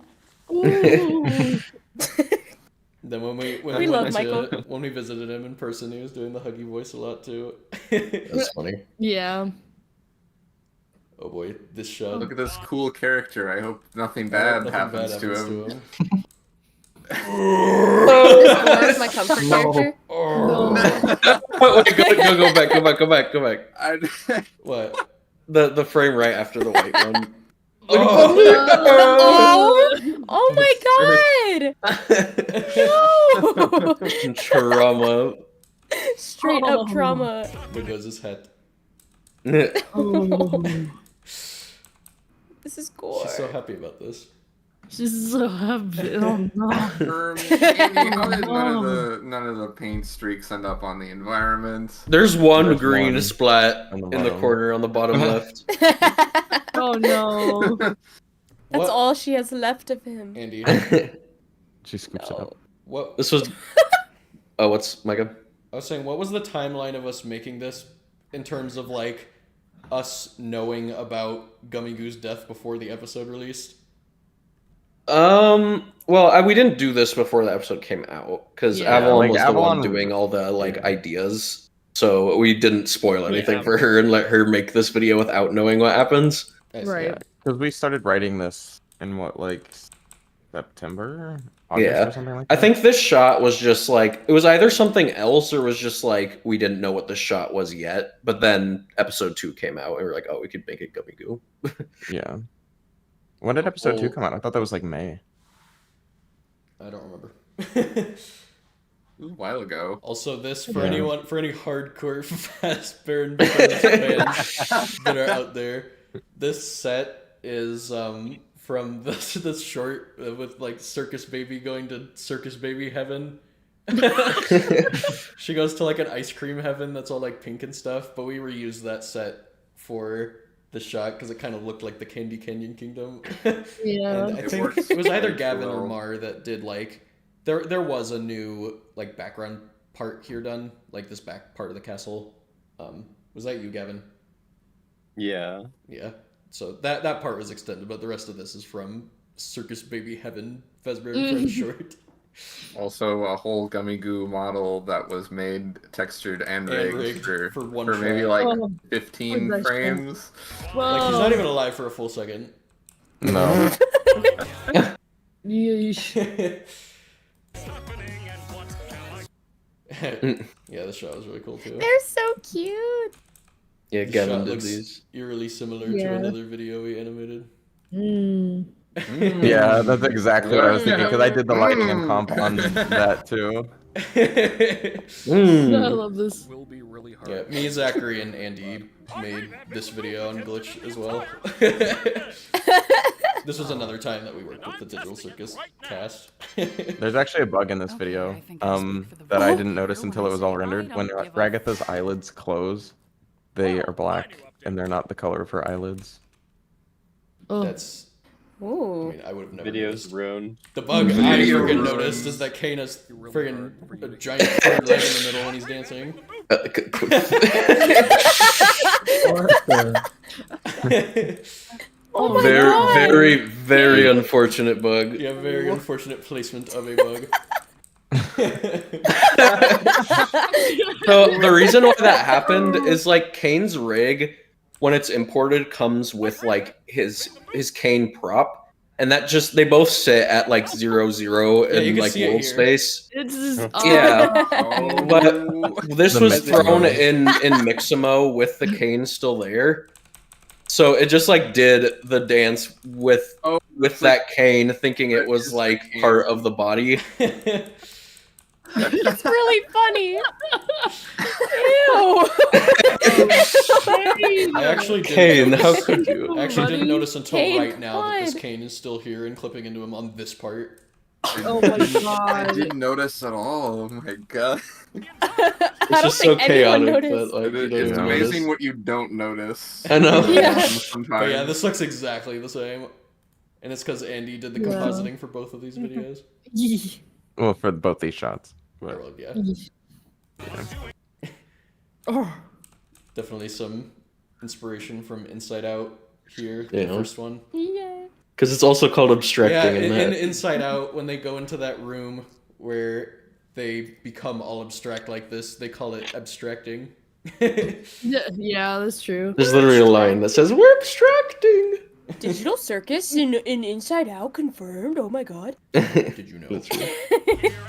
Then when We love Michael. when we visited him in person, he was doing the Huggy voice a lot too. That's funny. Yeah. Oh boy, this shot. Look at this cool character. I hope nothing I hope bad nothing happens to him. This is my comfort character. Oh. Wait, go back. I- What? The frame right after the white one. Oh my god! No! Trauma. Straight up trauma. There goes his head. This is gore. She's so happy about this. She's so happy. Oh no. Andy, how did none of the paint streaks end up on the environment? There's one There's green one splat on the in the bottom. corner on the bottom left. Oh no. That's What? all she has left of him. Andy, She scoops it up. what? This was. Oh, what's Micah? I was saying, what was the timeline of us making this in terms of like us knowing about Gummy Goo's death before the episode released? Well, we didn't do this before the episode came out because Yeah. Avalon Like, was the one Avalon- doing all the like Yeah. ideas, so we didn't spoil anything Yeah. for her and let her make this video without knowing what happens. I see. Right. Because we started writing this in what, like, September? August Yeah. or something like I that? think this shot was just like it was either something else or was just like we didn't know what the shot was yet. But then episode 2 came out and we were like, oh, we could make it Gummy Goo. Yeah. When did episode 2 Oh. come out? I thought that was like May. I don't remember. A while ago. Also, this for Yeah. any hardcore Fast Baron fans that are out there, this set is from this short with like Circus Baby going to Circus Baby heaven. She goes to like an ice cream heaven that's all like pink and stuff, but we reused that set for the shot because it kind of looked like the Candy Canyon Kingdom. Yeah. And I It think works it was either quite Gavin or well. Mar that did like there was a new like background part here done, like this back part of the castle. Was that you, Gavin? Yeah. Yeah. So that part was extended, but the rest of this is from Circus Baby Heaven Fazbear Friends short. Also, a whole Gummy Goo model that was made, textured, and And rigged for one for maybe shot. like Oh, 15 that's frames. Like he's not even alive for a full second. No. Yeesh. Yeah, the shot was really cool too. They're so cute. Yeah, The Gavin shot did looks these. eerily similar Yeah. to another video we animated. Mm. Yeah, that's exactly what I was thinking, because I did the lighting and comp on that too. I Mm. love this. Will be really hard. Yeah, me, Zachary, and Andy made this video on Glitch as well. This was another time that we worked with the Digital Circus cast. There's actually a bug in this video that I didn't notice until it was all rendered. When Ragatha's eyelids close, they are black, and they're not the color of her eyelids. Oh. That's, I Ooh. mean, I would have never Video's noticed. ruined. The bug I Video freaking ruins. noticed is that Kane has friggin' a giant red leg in the middle when he's dancing. Oh my Very, god. very unfortunate bug. Yeah, very unfortunate placement of a bug. So the reason why that happened is like Kane's rig, when it's imported, comes with like his Kane prop, and that just they both sit at like 0, 0 Yeah, you in can like see it world here. space. It's just, Yeah. Oh, But this The was Mixamo. thrown in Mixamo with the Kane still there. So it just like did the dance with Oh, that Kane, thinking it was like part of the body. It's really funny. Ew. I actually didn't Kane, notice, how could you? I actually didn't notice until Kane, right now that this God. Kane is still here and clipping into him on this part. oh my I god. didn't notice at all. Oh my god. It's just so chaotic that like you don't It's even amazing notice. what you don't notice. I know. Yeah. Sometimes. But yeah, this looks exactly the same. And it's because Andy did the Yeah. compositing for both of these videos. Yee. Well, for both these shots. But Well, yeah. Oh, Definitely some inspiration from Inside Out here, Yeah. the first one. yeah. Because it's also called Yeah, abstracting in in that. Inside Out, when they go into that room where they become all abstract like this, they call it abstracting. Yeah, that's true. There's literally a line that says, "We're abstracting." Digital Circus in Inside Out confirmed. Oh my god. Did you know? That's true.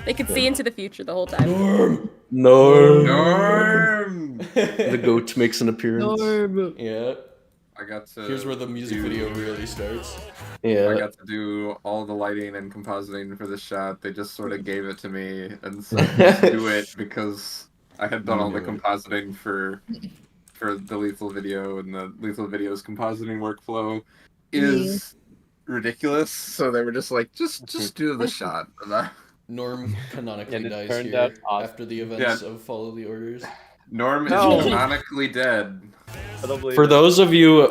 They could see into the future the whole time. Norm! No. Norm! The goat makes an appearance. Norm. Yeah. I got to. Here's where the music do- video really starts. I Yeah. got to do all the lighting and compositing for this shot. They just sort of gave it to me and said, just do it, because I had done all the compositing for the Lethal video, and the Lethal video's compositing workflow is ridiculous. So they were just like, just do the shot. Norm canonically And it dies turned here out awesome. after the events of Follow the Orders. Norm No. is canonically dead. I don't believe For it. those of you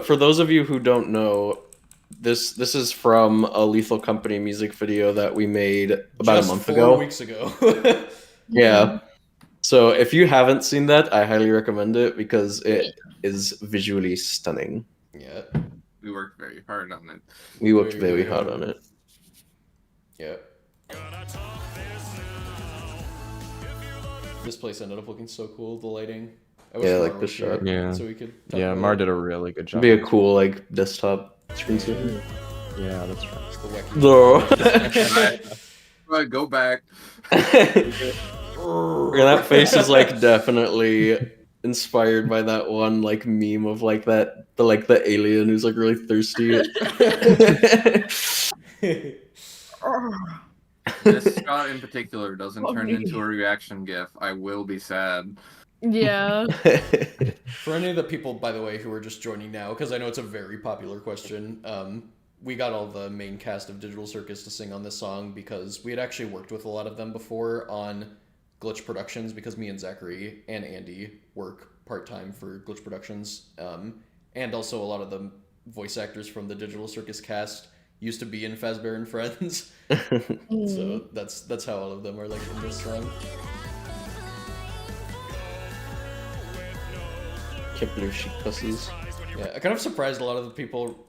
who don't know, this is from a Lethal Company music video that we made about Just a month 4 ago. weeks ago. Yeah. So if you haven't seen that, I highly recommend it because it is visually stunning. Yeah. We worked very hard on it. We worked Very, very hard very on it. Yeah. This place ended up looking so cool, the lighting. I wish Yeah, Mar like was this here shot. Yeah. So we could talk yeah, about Mar it. did a really good job. It'd be a cool like desktop screensaver. Yeah, that's right. It's the wacky. No. Go back. That face is like definitely inspired by that one like meme of like the alien who's like really thirsty. This shot in particular doesn't Oh, turn me. into a reaction GIF. I will be sad. Yeah. For any of the people, by the way, who are just joining now, because I know it's a very popular question, we got all the main cast of Digital Circus to sing on this song because we had actually worked with a lot of them before on Glitch Productions, because me and Zachary and Andy work part-time for Glitch Productions, and also a lot of the voice actors from the Digital Circus cast used to be in Fazbear and Friends. So that's how all of them are like in this song. Can't believe she cusses. Yeah, I kind of surprised a lot of the people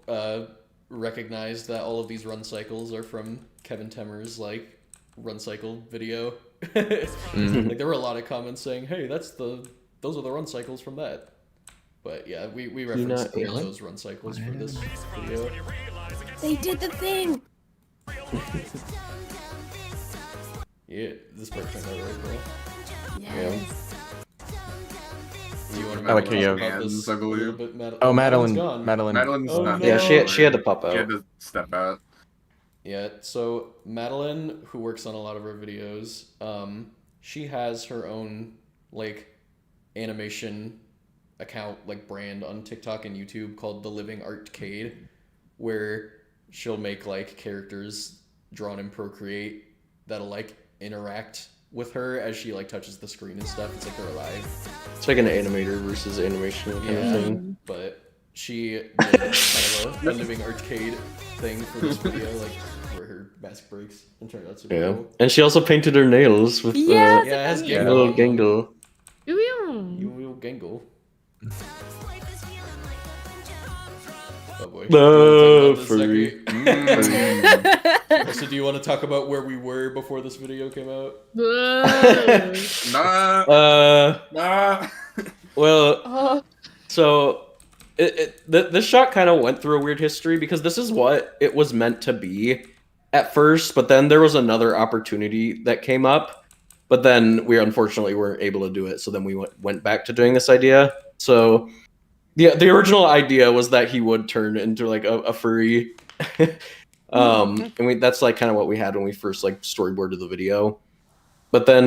recognized that all of these run cycles are from Kevin Temmer's like run cycle video. Like there were a lot of comments saying, "Hey, those are the run cycles from that." But yeah, we referenced not really? those run cycles for this video. They did the thing. Yeah, this part turned out really cool. Yes. Do you want to I like how you talk have- about this I a believe. little bit, Madeline? Oh, Madeline. Gone. Madeline. Madeline's Oh, not no. Yeah, there. she had to pop She had out. to step out. Yeah, so Madeline, who works on a lot of our videos, she has her own like animation account, like brand on TikTok and YouTube called The Living Artcade, where she'll make like characters drawn in Procreate that'll like interact with her as she like touches the screen and stuff. It's like they're alive. It's like an animator versus animation kind of thing. But she did kind of a living arcade thing for this video, like where her mask breaks and turned out super Yeah, cool. and she also painted her nails with Yes! Yeah, it has a Gangle. little gangle. You will Gangle. Oh boy. No, Do you wanna talk about this, furry. Zachary? Also, do you want to talk about where we were before this video came out? Nah. Well, so this shot kind of went through a weird history because this is what it was meant to be at first, but then there was another opportunity that came up, but then we unfortunately weren't able to do it, so then we went back to doing this idea. So the original idea was that he would turn into like a furry. And that's like kind of what we had when we first like storyboarded the video. But then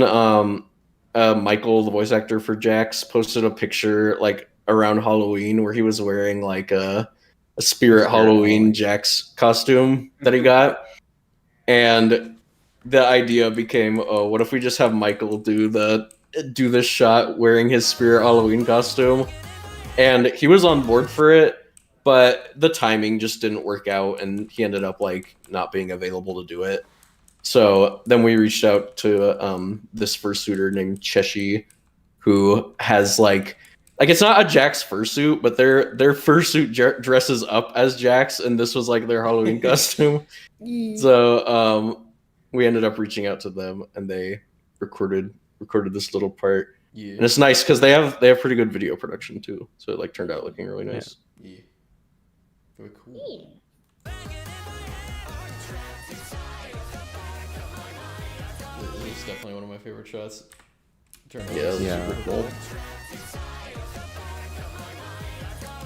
Michael, the voice actor for Jax, posted a picture like around Halloween where he was wearing like a Spirit Halloween Jax costume that he got. And the idea became, oh, what if we just have Michael do this shot wearing his Spirit Halloween costume? And he was on board for it, but the timing just didn't work out, and he ended up like not being available to do it. So then we reached out to this fursuiter named Cheshi, who has like it's not a Jax fursuit, but their fursuit dresses up as Jax, and this was like their Halloween costume. So we ended up reaching out to them, and they recorded this little part. Yeah. And it's nice because they have pretty good video production too, so it like turned out looking really nice. Yeah. Very cool. This is definitely one of my favorite shots. Turned out super cool.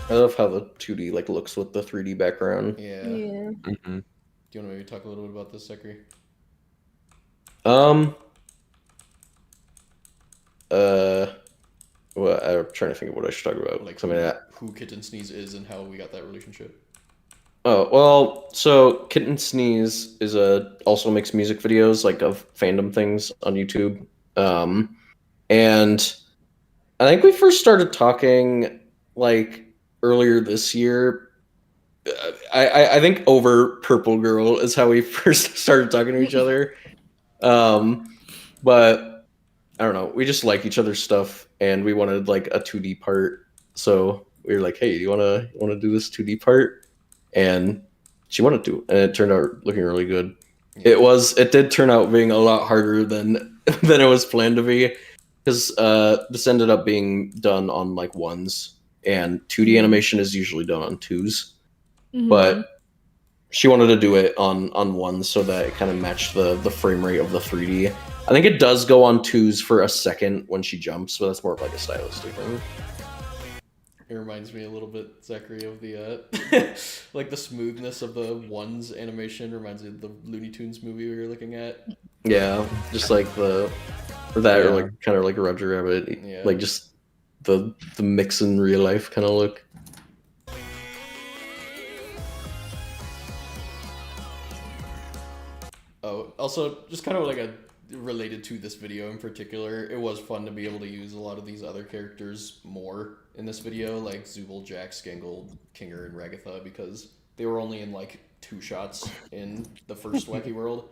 I love how the 2D like looks with the 3D background. Yeah. Yeah. Do you want to maybe talk a little bit about this, Zachary? Well, I'm trying to think of what I should talk about. Like I mean, who Kitten Sneeze is and how we got that relationship. Oh, well, so Kitten Sneeze is also makes music videos like of fandom things on YouTube. And I think we first started talking like earlier this year. I think over Purple Girl is how we first started talking to each other. But I don't know, we just like each other's stuff, and we wanted like a 2D part. So we were like, hey, you wanna do this 2D part? And she wanted to, and it turned out looking really good. It did turn out being a lot harder than it was planned to be, because this ended up being done on like 1s, and 2D animation is usually done on 2s. But she wanted to do it on 1s so that it kind of matched the frame rate of the 3D. I think it does go on 2s for a second when she jumps, but that's more of like a stylistic thing. It reminds me a little bit, Zachary, of the like the smoothness of the 1's animation reminds me of the Looney Tunes movie we were looking at. Yeah, just like or like kind of like Roger Rabbit, like just the mix in real life kind of look. Oh, also just kind of like related to this video in particular, it was fun to be able to use a lot of these other characters more in this video, like Zooble, Jax, Gangle, Kinger, and Ragatha, because they were only in like 2 shots in the first Wacky World,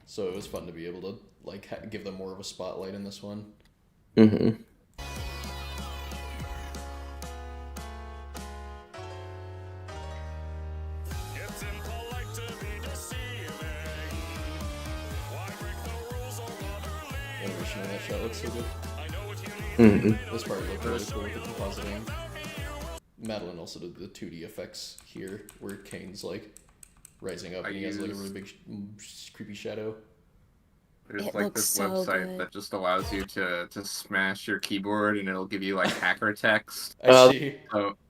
so it was fun to be able to like give them more of a spotlight in this one. Mm-hmm. Animation on that shot looks so good. Mm-hmm. This part looked really cool with the compositing. Madeline also did the 2D effects here, where Kane's like rising up and he has like a really big creepy shadow. There's It like looks this so website good. that just allows you to smash your keyboard and it'll give you like hacker text. I see.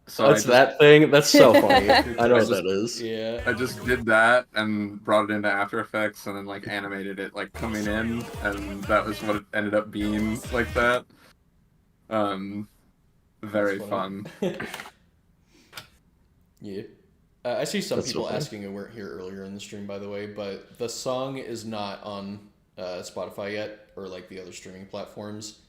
So That's that thing. That's so funny. I know what that is. Yeah. I just did that and brought it into After Effects and then like animated it like coming in, and that was what it ended up being like that. Very fun. Yeah. I see some That's so people funny. asking who weren't here earlier in the stream, by the way, but the song is not on Spotify yet, or like the other streaming platforms.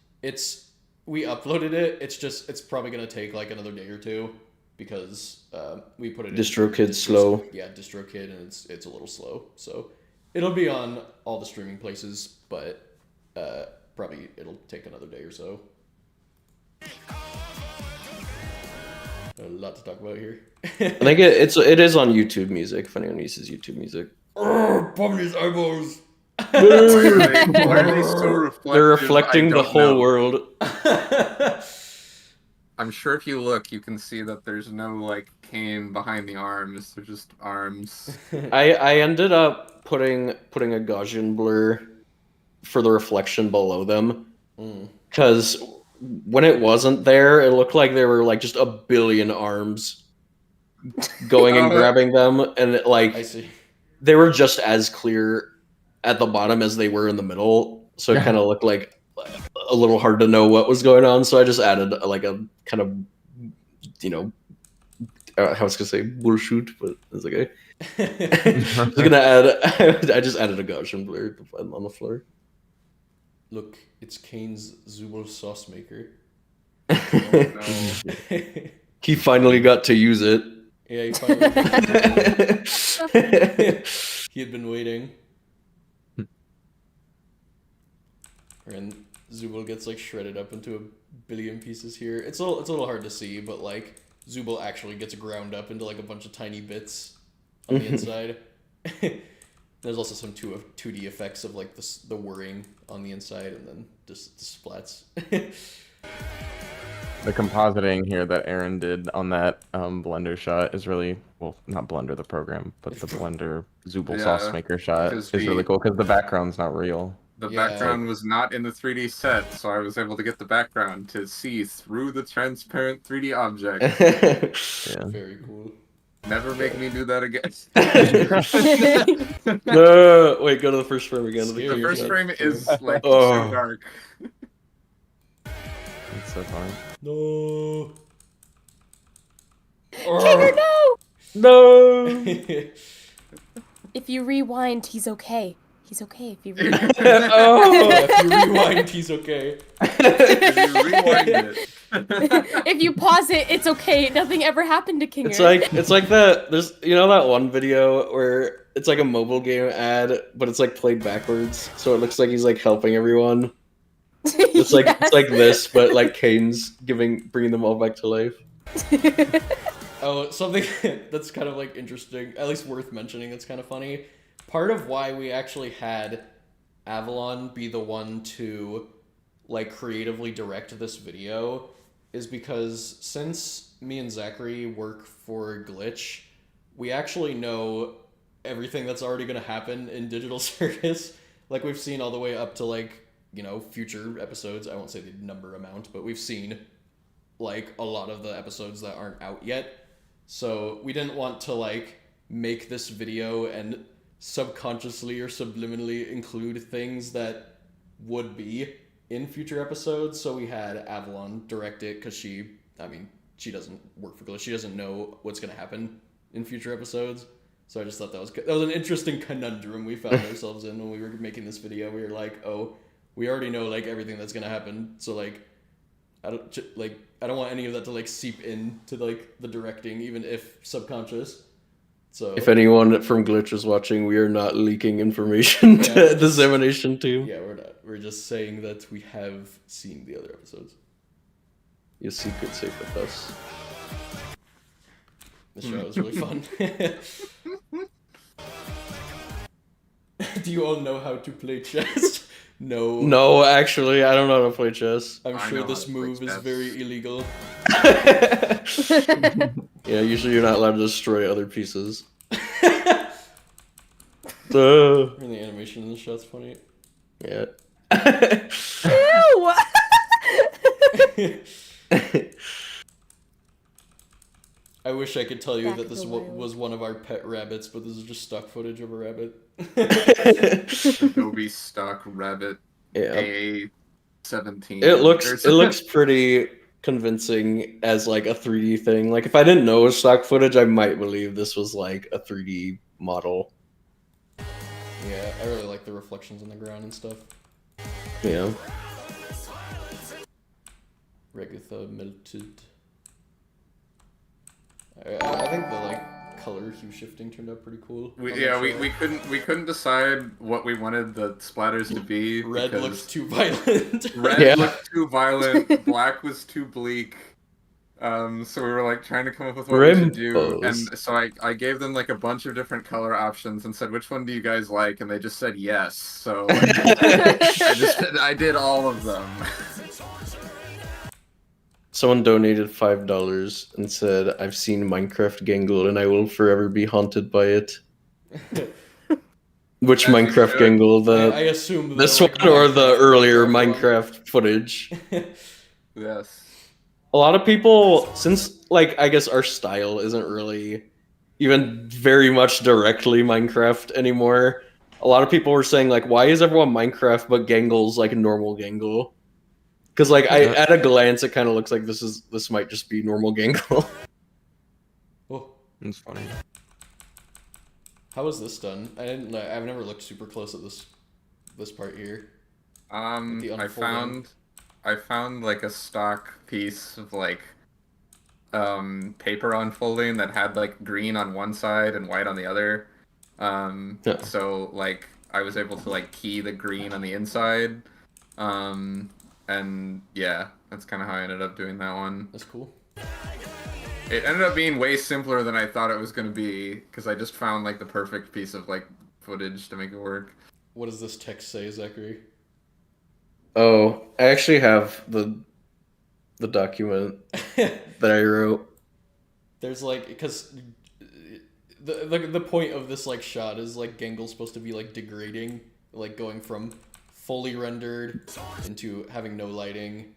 We uploaded it. It's probably gonna take like another day or two because we put it DistroKid's slow. Yeah, DistroKid, and it's a little slow. So it'll be on all the streaming places, but probably it'll take another day or so. A lot to talk about here. I think it is on YouTube Music if anyone uses YouTube Music. Bum these eyeballs. Why are they so reflective? They're reflecting the I don't whole know. world. I'm sure if you look, you can see that there's no like cane behind the arms. They're just arms. I ended up putting a Gaussian blur for the reflection below them, because when it wasn't there, it looked like there were like just a billion arms going and grabbing them, and I see. they were just as clear at the bottom as they were in the middle, so it kind of looked like a little hard to know what was going on. So I just added like a kind of, I was gonna say bullshit, but it's okay. I just added a Gaussian blur on the floor. Look, it's Kane's Zooble sauce maker. He finally got to use it. Yeah, he had been waiting. And Zubul gets like shredded up into a billion pieces here. It's a little hard to see, but like Zubul actually gets ground up into like a bunch of tiny bits on the inside. There's also some 2D effects of like the whirring on the inside, and then just the splats. The compositing here that Aaron did on that Blender shot is really, well, not Blender the program, but the Blender Zubul sauce maker shot is really cool because the background's not real. The background was not in the 3D set, so I was able to get the background to see through the transparent 3D object. Yeah. Very cool. Never make me do that again. No, wait, go to the first frame again. The first frame is like so dark. That's so funny. No. Kinger, no! No. If you rewind, he's okay. He's okay if you rewind. If you rewind, he's okay. If you rewind it. If you pause it, it's okay. Nothing ever happened to Kinger. It's like that. There's that one video where it's like a mobile game ad, but it's like played backwards, so it looks like he's like helping everyone. It's like it's like this, but like Kane's bringing them all back to life. Oh, something that's kind of like interesting, at least worth mentioning. That's kind of funny. Part of why we actually had Avalon be the one to like creatively direct this video is because since me and Zachary work for Glitch, we actually know everything that's already going to happen in Digital Circus. Like we've seen all the way up to like, future episodes. I won't say the number amount, but we've seen like a lot of the episodes that aren't out yet. So we didn't want to like make this video and subconsciously or subliminally include things that would be in future episodes. So we had Avalon direct it because she doesn't work for Glitch. She doesn't know what's going to happen in future episodes. So I just thought that was an interesting conundrum we found ourselves in when we were making this video. We were like, oh, we already know like everything that's going to happen. So like, I don't want any of that to like seep into like the directing, even if subconscious. So if anyone from Glitch is watching, we are not leaking information to the ZAMination team. Yeah, we're not. We're just saying that we have seen the other episodes. Your secret's safe with us. This show was really fun. Do you all know how to play chess? No. No, actually, I don't know how to play chess. I'm sure this move is very illegal. Yeah, usually you're not allowed to destroy other pieces. And the animation in the shot's funny. Yeah. Ew! I wish I could tell you Back that to this the wild. was one of our pet rabbits, but this is just stock footage of a rabbit. Adobe stock rabbit Yeah. A17. It looks pretty convincing as like a 3D thing. Like if I didn't know it was stock footage, I might believe this was like a 3D model. Yeah, I really like the reflections on the ground and stuff. Yeah. Regatha melted. I think the like color hue shifting turned out pretty cool. We couldn't decide what we wanted the splatters to be. Red because looked too violent. Red looked too violent. Black was too bleak. So we were like trying to come up with what we should do, and so I gave them like a bunch of different color options and said, which one do you guys like? And they just said yes. So I did all of them. Someone donated $5 and said, "I've seen Minecraft Gangle and I will forever be haunted by it." Which As Minecraft you Gangle? I assume This like, one or the earlier Minecraft Minecraft footage? Yes. A lot of people, since like I guess our style isn't really even very much directly Minecraft anymore, a lot of people were saying like, why is everyone Minecraft but Gangle's like normal Gangle? Because like at a glance it kind of looks like this might just be normal Gangle. Oh, It's funny. how was this done? I've never looked super close at this part here. The unfolding. I found like a stock piece of like paper unfolding that had like green on one side and white on the other. So like I was able to like key the green on the inside And yeah, that's kind of how I ended up doing that one. That's cool. It ended up being way simpler than I thought it was going to be, because I just found like the perfect piece of like footage to make it work. What does this text say, Zachary? Oh, I actually have the document that I wrote. There's like, because the point of this like shot is like Gengul's supposed to be like degrading, like going from fully rendered into having no lighting,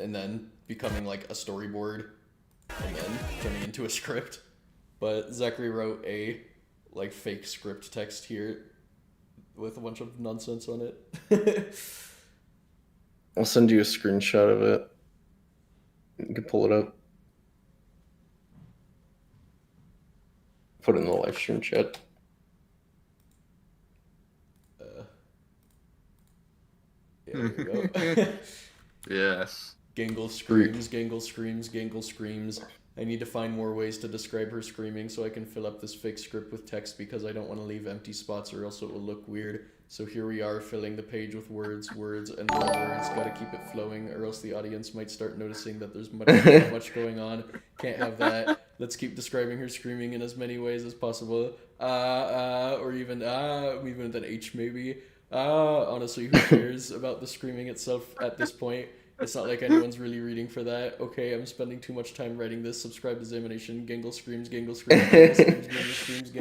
and then becoming like a storyboard, and then turning into a script. But Zachary wrote a like fake script text here with a bunch of nonsense on it. I'll send you a screenshot of it. You can pull it up. Put it in the live stream chat. Yeah, there we go. Yes. Gengul screams, Gengul screams, Gengul screams. I need to find more ways to describe her screaming so I can fill up this fake script with text because I don't want to leave empty spots or else it will look weird. So here we are filling the page with words, and more words. Gotta keep it flowing or else the audience might start noticing that there's much going on. Can't have that. Let's keep describing her screaming in as many ways as possible. Or even with an H maybe. Honestly, who cares about the screaming itself at this point? It's not like anyone's really reading for that. Okay, I'm spending too much time writing this. Subscribe to ZAMination. Gengul screams, Gengul screams, Gengul screams, Gengul screams,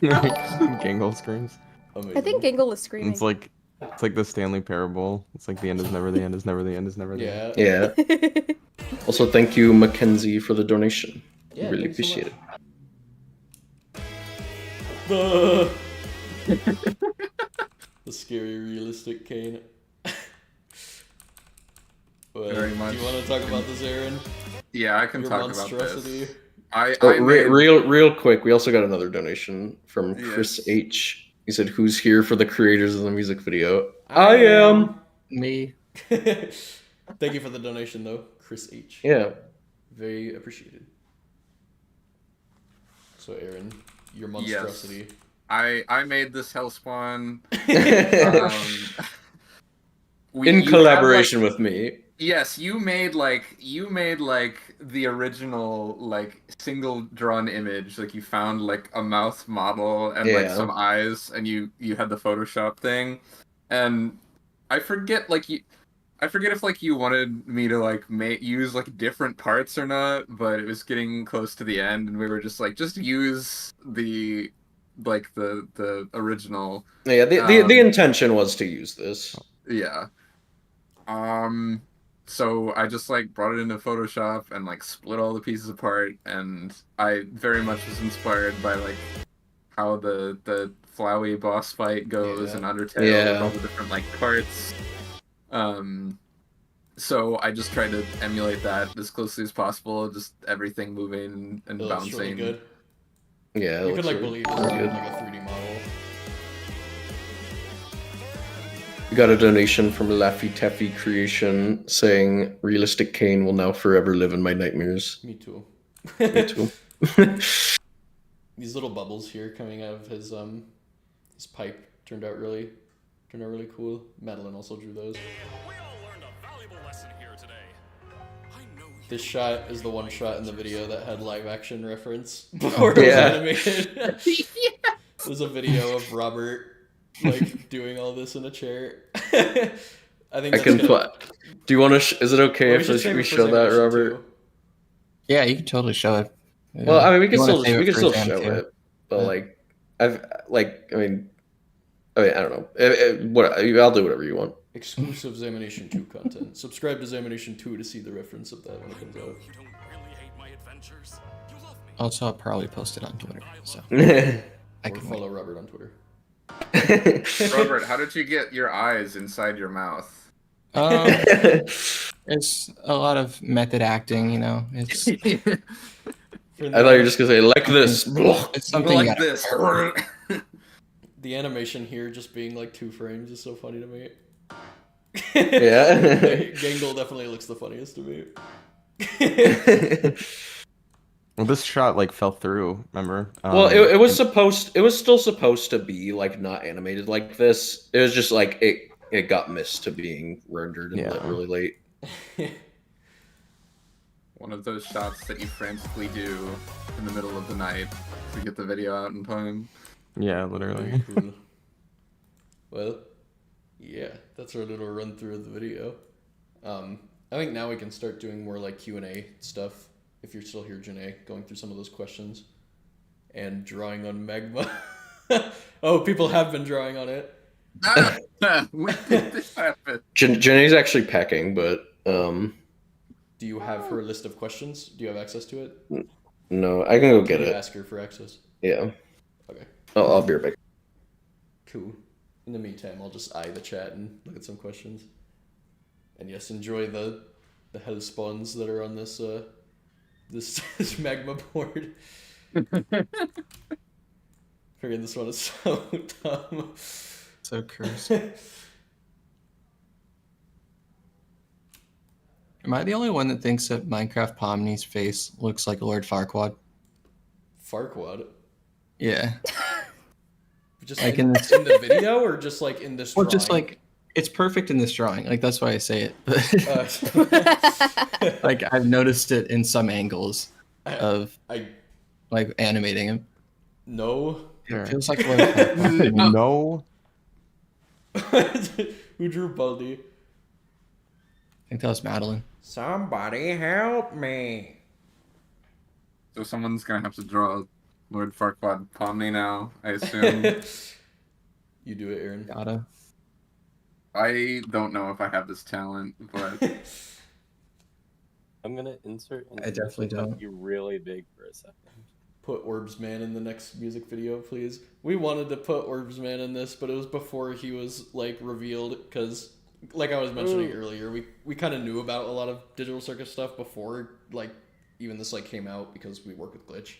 Gengul. Gengul screams. Amazing. I think Gengul is screaming. It's like the Stanley Parable. It's like the end is never the end is never the end is never the end. Yeah. Yeah. Also, thank you, Mackenzie, for the donation. Yeah, Really thanks so appreciate it. The scary, realistic Kane. Well, Very much. do you want to talk about this, Aaron? Yeah, I can Your talk about monstrosity? this. I made... real quick, we also got another donation from Chris Yes. H. He said, "Who's here for the creators of the music video?" I am. Me. Thank you for the donation, though, Chris H. Yeah. Very appreciated. So, Aaron, your monstrosity. I made this Hellspawn. In collaboration with me. Yes, you made like the original like single drawn image. Like you found like a mouth model and like some eyes, and you had the Photoshop thing. And I forget if like you wanted me to like use like different parts or not, but it was getting close to the end, and we were just like, just use the original. Yeah, the intention was to use this. Yeah. So I just like brought it into Photoshop and like split all the pieces apart, and I very much was inspired by like how the Flowey boss fight goes in Undertale with all the different like parts. So I just tried to emulate that as closely as possible, just everything moving and bouncing. Really good. Yeah, you could like really, believe it's really like a 3D model. We got a donation from Laffy Taffy Creation saying, "Realistic Kane will now forever live in my nightmares." Me too. Me too. These little bubbles here coming out of his pipe turned out really cool. Madeline also drew those. We all learned a valuable lesson here today. I know you This shot is the one shot in the video that had live action reference before it was animated. There's a video of Robert like doing all this in a chair. I think I can put. Do you want to? Is it okay if we show that, Robert? Too. Yeah, you can totally show it. Well, I mean, we can still show too. it, but like, I don't know. I'll do whatever you want. Exclusive ZAMination 2 content. Subscribe to ZAMination 2 to see the reference of that when it comes out. you don't really hate my adventures. You love me. Also, I'll probably post it on Twitter, so I Or can follow Robert on Twitter. Robert, how did you get your eyes inside your mouth? It's a lot of method acting, you know. It's I thought you were just gonna say like this. it's something you Like gotta- this. The animation here just being like 2 frames is so funny to me. Yeah. Gengul definitely looks the funniest to me. Well, this shot like fell through. Remember? Well, it was still supposed to be like not animated like this. It was just like it got missed to being rendered and lit Yeah. really late. One of those shots that you frantically do in the middle of the night to get the video out in time. Yeah, Very literally. cool. Well, yeah, that's our little run through of the video. I think now we can start doing more like Q&A stuff. If you're still here, Janae, going through some of those questions and drawing on magma. Oh, people have been drawing on it. When did this happen? Janae's actually packing, but Do you have her list of questions? Do you have access to it? no, I can go get Can you it. ask her for access? Yeah. Okay. I'll be right back. Cool. In the meantime, I'll just eye the chat and look at some questions. And yes, enjoy the hell spawns that are on this this magma board. Figuring this one is so dumb. So cursed. Am I the only one that thinks that Minecraft Pomni's face looks like Lord Farquaad? Farquaad. Yeah. Just Like in in the video, or just like in this Well, drawing? just like it's perfect in this drawing. Like that's why I say it. Uh, Like I've noticed it in some angles of I like animating him. no. It feels like Lord Farquaad. No. Who drew Baldi? I think that was Madeline. Somebody help me. So someone's gonna have to draw Lord Farquaad Pomni now, I assume. You do it, Aaron. Gotta. I don't know if I have this talent, but I'm gonna insert. I definitely don't. Be really big for a second. Put Orbs Man in the next music video, please. We wanted to put Orbs Man in this, but it was before he was like revealed, because like I was mentioning earlier, we kind of knew about a lot of Digital Circus stuff before like even this like came out, because we work with Glitch,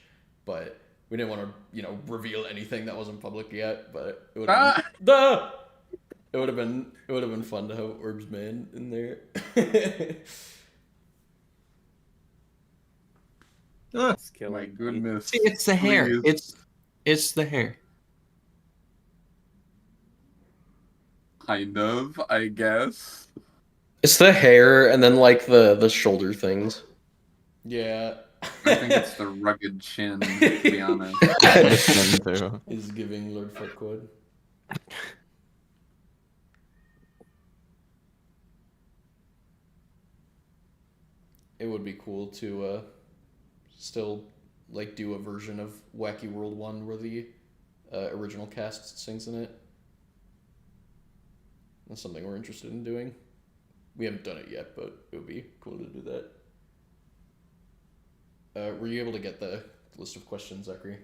but we didn't want to reveal anything that wasn't public yet. But it would have been, it would have been fun to have Orbs Man in there. It's killing my me. goodness. See, it's the hair. Please. It's the hair. Kind of, I guess. It's the hair and then like the shoulder things. Yeah. I think it's the rugged chin, to be honest. The chin, too. Is giving Lord Farquaad. It would be cool to still like do a version of Wacky World 1 where the original cast sings in it. That's something we're interested in doing. We haven't done it yet, but it would be cool to do that. Were you able to get the list of questions, Zachary?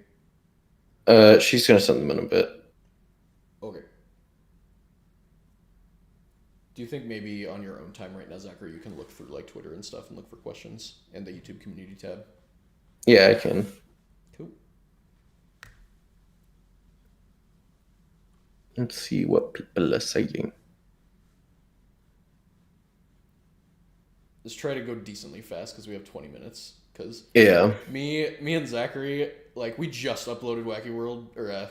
She's gonna send them in a bit. Okay. Do you think maybe on your own time right now, Zachary, you can look through like Twitter and stuff and look for questions in the YouTube community tab? Yeah, I can. Cool. Let's see what people are saying. Let's try to go decently fast because we have 20 minutes. Because Yeah. me and Zachary, like, we just uploaded Wacky World or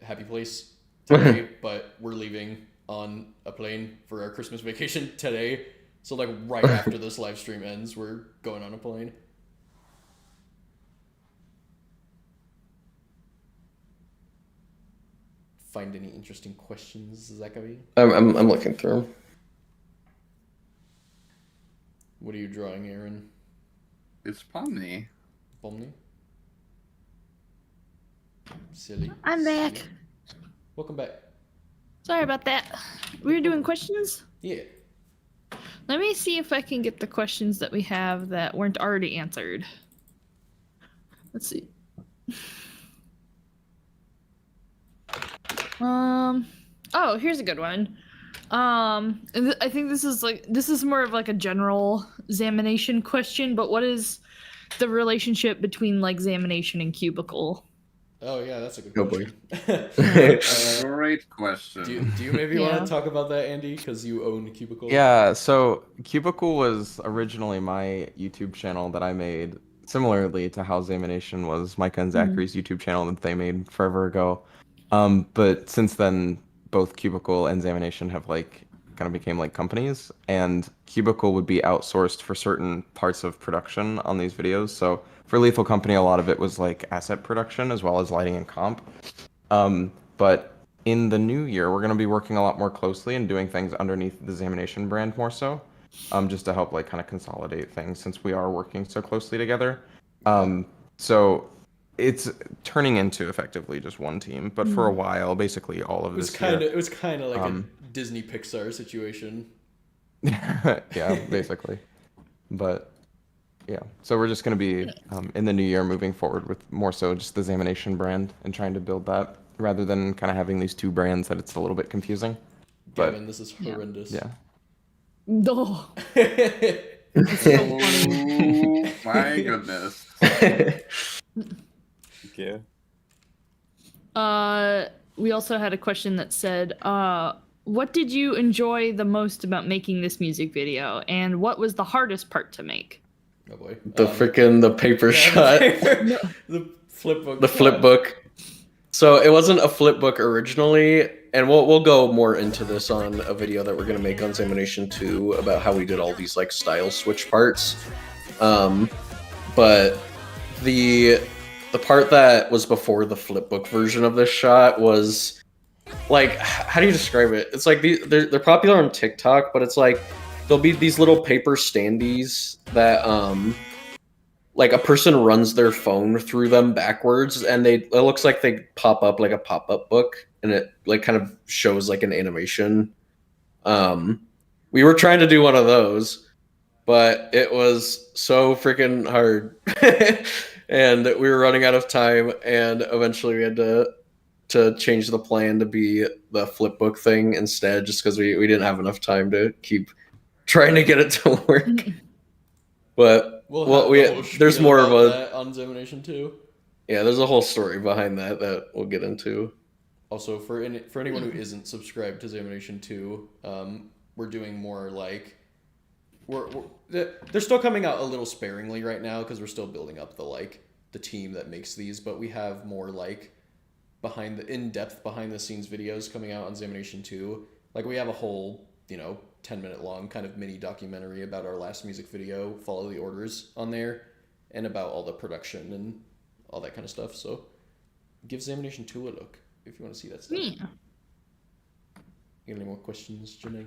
Happy Place today, but we're leaving on a plane for our Christmas vacation today. So like right after this live stream ends, we're going on a plane. Find any interesting questions, Zachary? I'm looking through them. What are you drawing, Aaron? It's Pomni. Pomni? Silly. I'm back. Silly. Welcome back. Sorry about that. We were doing questions? Yeah. Let me see if I can get the questions that we have that weren't already answered. Let's see. Oh, here's a good one. I think this is more of like a general ZAMination question, but what is the relationship between like ZAMination and Cubicle? Oh yeah, that's a good Oh, boy. question. Great question. Do you maybe Yeah. want to talk about that, Andy? Because you own Cubicle. Yeah, so Cubicle was originally my YouTube channel that I made, similarly to how ZAMination was Micah and Zachary's YouTube channel that they made forever ago. But since then, both Cubicle and ZAMination have like kind of became like companies, and Cubicle would be outsourced for certain parts of production on these videos. So for Lethal Company, a lot of it was like asset production as well as lighting and comp. But in the new year, we're going to be working a lot more closely and doing things underneath the ZAMination brand more so, just to help like kind of consolidate things since we are working so closely together. So it's turning into effectively just one team, but for a while, basically all of this year. It was kind of like a Disney Pixar situation. Yeah, basically. But yeah, so we're just going to be in the new year moving forward with more so just the ZAMination brand and trying to build that rather than kind of having these two brands that it's a little bit confusing. Gavin, this is horrendous. Yeah. No. Oh my goodness. Okay. We also had a question that said, what did you enjoy the most about making this music video, and what was the hardest part to make? Oh boy. The paper shot. The flip book. The flip book. So it wasn't a flip book originally, and we'll go more into this on a video that we're gonna make on ZAMination 2 about how we did all these like style switch parts. But the part that was before the flip book version of this shot was like, how do you describe it? It's like they're popular on TikTok, but it's like there'll be these little paper standees that like a person runs their phone through them backwards, and it looks like they pop up like a pop-up book, and it like kind of shows like an animation. We were trying to do one of those, but it was so freaking hard. And we were running out of time, and eventually we had to change the plan to be the flip book thing instead, just because we didn't have enough time to keep trying to get it to work. But there's more of that on ZAMination 2. Yeah, there's a whole story behind that we'll get into. Also, for anyone who isn't subscribed to ZAMination 2, we're doing more like they're still coming out a little sparingly right now because we're still building up the team that makes these, but we have more like in-depth behind the scenes videos coming out on ZAMination 2. Like we have a whole 10-minute long kind of mini documentary about our last music video, Follow the Orders, on there, and about all the production and all that kind of stuff. So give ZAMination 2 a look if you want to see that stuff. Yeah. You got any more questions, Janae?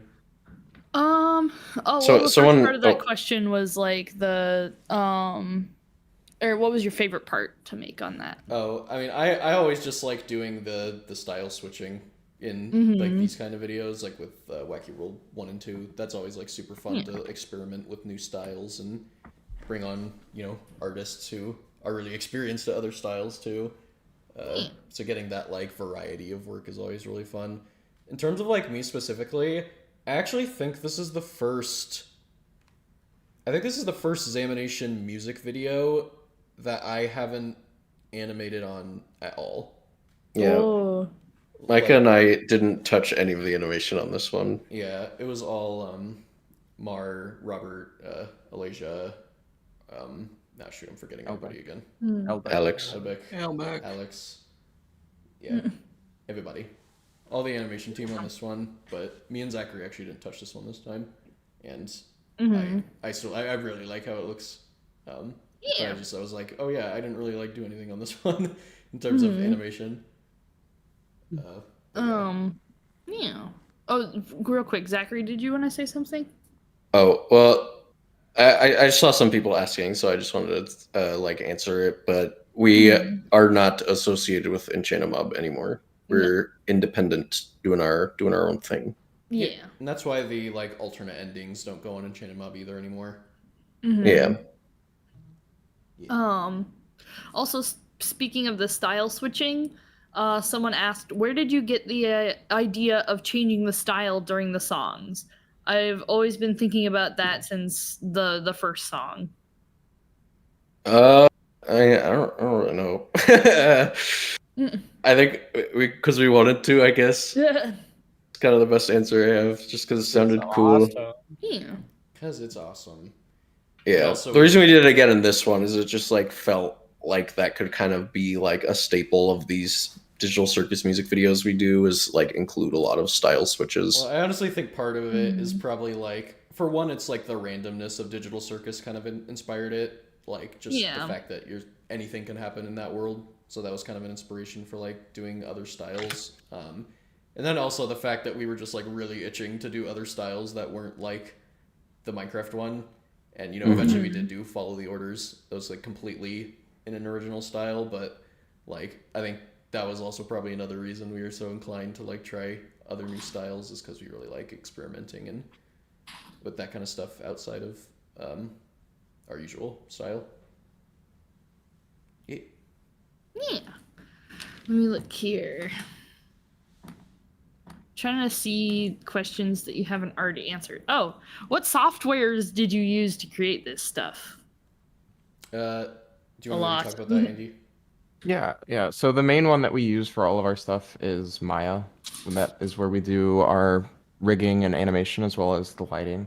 The first part of that question was like the or what was your favorite part to make on that? Oh, I mean, I always just like doing the style switching in like these kind of videos, like with Wacky World 1 and 2. That's always like super fun to experiment with new styles and bring on, artists who are really experienced at other styles too. So getting that like variety of work is always really fun. In terms of like me specifically, I actually think this is the first ZAMination music video that I haven't animated on at all. Yeah. Oh. Micah and I didn't touch any of the animation on this one. Yeah, it was all Mar, Robert, Alasia, I'm forgetting everybody again. Alex. Alex. Yeah, everybody. All the animation team on this one, but me and Zachary actually didn't touch this one this time. And I really like how it looks. I was like, oh yeah, I didn't really like do anything on this one in terms of animation. Yeah. Oh, real quick, Zachary, did you want to say something? Oh, well, I saw some people asking, so I just wanted to answer it, but we are not associated with Enchanimob anymore. We're independent, doing our own thing. Yeah. And that's why the alternate endings don't go on Enchanimob either anymore. Yeah. Also, speaking of the style switching, someone asked, where did you get the idea of changing the style during the songs? I've always been thinking about that since the first song. I don't really know. I think because we wanted to, I guess. Yeah. It's kind of the best answer I have, just because it sounded cool. Awesome. Yeah. Because it's awesome. Yeah. Also, the reason we did it again in this one is it just felt like that could kind of be like a staple of these digital circus music videos we do is like include a lot of style switches. Well, I honestly think part of it is probably like, for one, it's like the randomness of digital circus kind of inspired it. Like just the fact that anything can happen in that world. So that was kind of an inspiration for like doing other styles. And then also the fact that we were just like really itching to do other styles that weren't like the Minecraft one. And, you know, eventually we did do Follow the Orders. That was like completely in an original style. But like, I think that was also probably another reason we were so inclined to like try other new styles, is because we really like experimenting and with that kind of stuff outside of our usual style. Yeah. Let me look here. Trying to see questions that you haven't already answered. Oh, what softwares did you use to create this stuff? Do you want to talk about that, Andy? Yeah. So the main one that we use for all of our stuff is Maya. And that is where we do our rigging and animation as well as the lighting.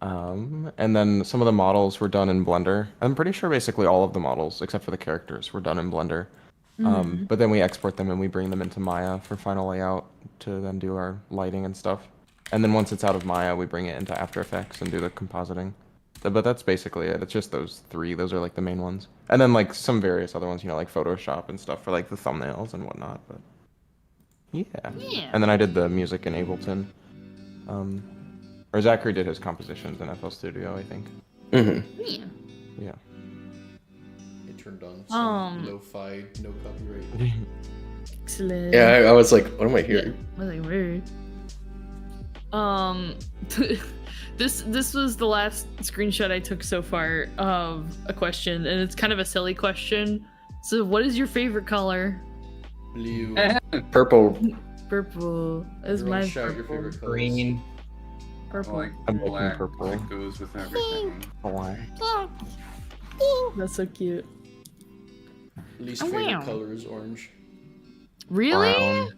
And then some of the models were done in Blender. I'm pretty sure basically all of the models, except for the characters, were done in Blender. But then we export them and we bring them into Maya for final layout to then do our lighting and stuff. And then once it's out of Maya, we bring it into After Effects and do the compositing. But that's basically it. It's just those three. Those are like the main ones. And then like some various other ones, you know, like Photoshop and stuff for like the thumbnails and whatnot. But yeah. And then I did the music in Ableton. Or Zachary did his compositions in FL Studio, I think. Yeah. It turned on some lo-fi, no copyright. Excellent. Yeah, I was like, what am I hearing? I was like, weird. This was the last screenshot I took so far of a question, and it's kind of a silly question. So, what is your favorite color? Blue. Purple. Purple. That's my Shout your purple. favorite colors. Green. Purple. Like I'm picking black purple. that goes with everything. Black. That's so cute. Least Oh, favorite wow. color is orange. Really? Brown.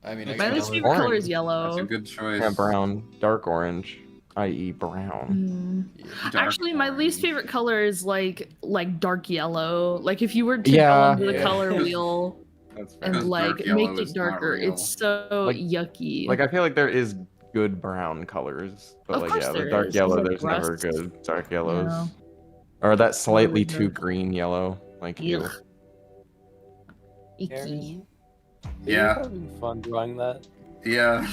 I mean, I My guess least favorite color is That's yellow. a good choice. Yeah, brown. Dark orange, i.e. brown. Dark Actually, my least orange. favorite color is like dark yellow. Like if you were to Yeah. go into the Yeah. color wheel That's fair. and Because like dark yellow make it is not darker, real. it's so Like- yucky. Like I feel like there is good brown colors, but Of like course yeah, the there dark is. yellow Like there's never rust. good dark yellows. Yeah. Or that slightly Totally too dark. green yellow. Like ew. Yuck. Icky. Yeah. Are you having fun drawing that? Yeah.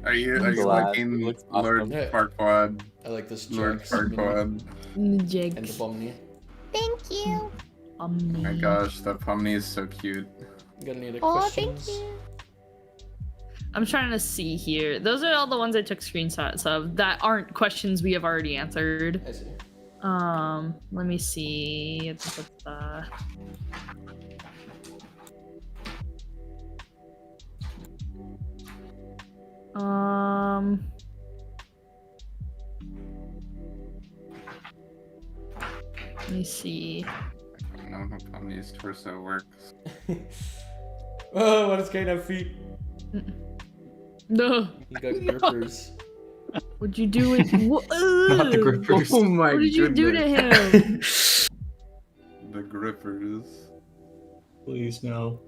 Are you glad. liking It looks Lord awesome. Yeah. Farquaad? I like this Lord Jax mini Farquaad. and the Jigs. Pomni. Thank you. Oh my gosh, that Pomni is so cute. Got any other Oh, questions? thank you. I'm trying to see here. Those are all the ones I took screenshots of that aren't questions we have already answered. I see. Let me see. Let me see. I don't know how Pomni's torso works. Oh, why does Kane have feet? No. He got grippers. What'd you do with Not the Ugh. grippers. Oh my What did you do to him? The grippers. Please no.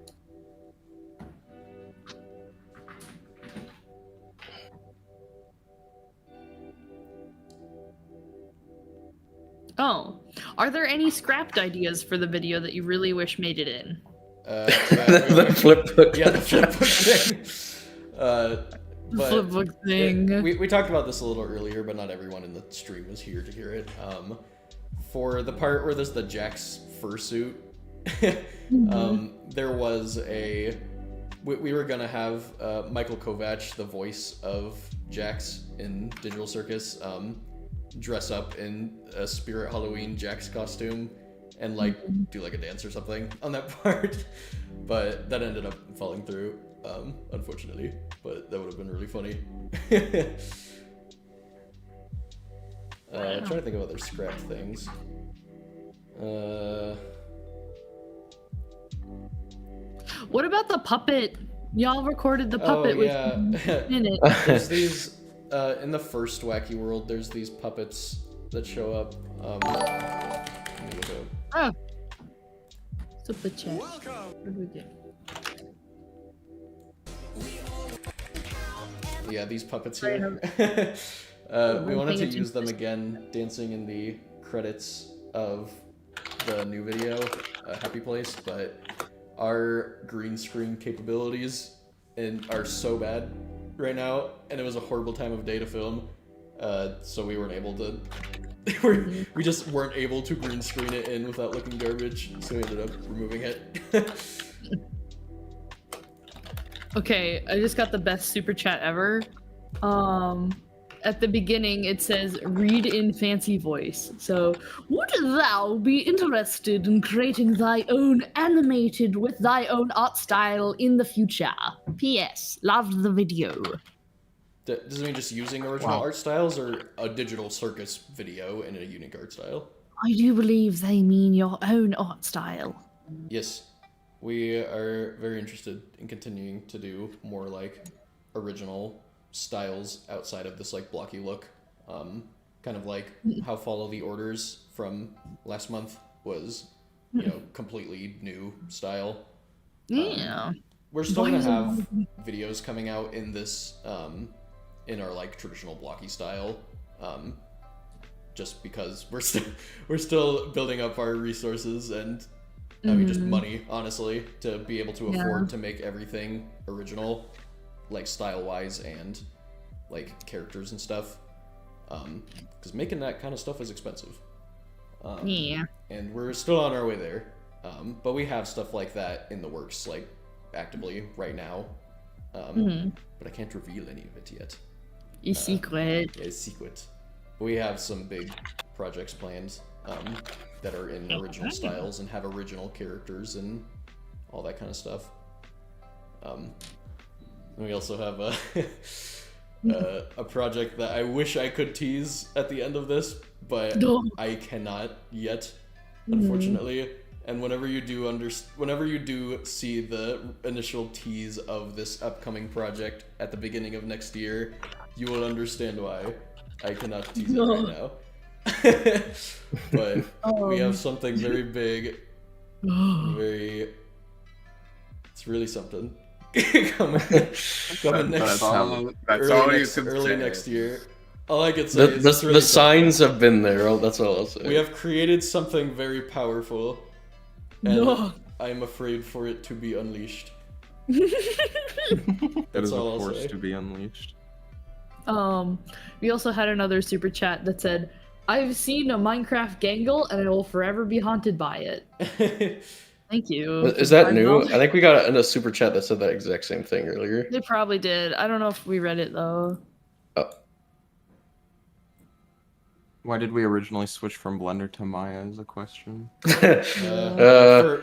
Oh. Are there any scrapped ideas for the video that you really wish made it in? The flip book. Yeah, the flip book thing. But Flip book thing. we talked about this a little earlier, but not everyone in the stream was here to hear it. For the part where there's the Jax fursuit, there was a... We were gonna have Michael Kovac, the voice of Jax in Digital Circus, dress up in a Spirit Halloween Jax costume and like do like a dance or something on that part, but that ended up falling through, unfortunately. But that would have been really funny. I'm trying to think of other scrap things. What about the puppet? Y'all recorded the puppet with in it. There's these in the first Wacky World. There's these puppets that show up. Let me look it up. Super chat. What do we do? Yeah, these puppets Sorry, here. We wanted to use them again, dancing in the credits of the new video, Happy Place, but our green screen capabilities are so bad right now, and it was a horrible time of day to film, so we weren't able to. We just weren't able to green screen it in without looking garbage, so we ended up removing it. Okay, I just got the best super chat ever. At the beginning it says read in fancy voice. So, would thou be interested in creating thy own animated with thy own art style in the future? P.S. Loved the video. Does it mean just using original art styles, or a digital circus video in a unique art style? I do believe they mean your own art style. Yes. We are very interested in continuing to do more like original styles outside of this like blocky look. Kind of like how Follow the Orders from last month was, you know, completely new style. Yeah. We're still gonna have videos coming out in this in our like traditional blocky style. Just because we're still building up our resources and I mean, just money, honestly, to be able to afford to make everything original, like style-wise and like characters and stuff. Because making that kind of stuff is expensive. Yeah. And we're still on our way there. But we have stuff like that in the works, like actively right now. But I can't reveal any of it yet. It's secret. Yeah, it's secret. But we have some big projects planned. That are in original styles and have original characters and all that kind of stuff. And we also have a project that I wish I could tease at the end of this, but I cannot yet, unfortunately. And whenever you do see the initial tease of this upcoming project at the beginning of next year, you will understand why I cannot tease it right now. But we have something very big, it's really something coming next early next year. All I can say is it's really the signs have been there. That's all I'll say. We have created something very powerful, and I'm afraid for it to be unleashed. It is a all I'll force say. to be unleashed. We also had another super chat that said, I've seen a Minecraft Gangle and I will forever be haunted by it. Thank you. Is that new? I think we got in a super chat that said that exact same thing earlier. They probably did. I don't know if we read it though. Oh. Why did we originally switch from Blender to Maya is a question. For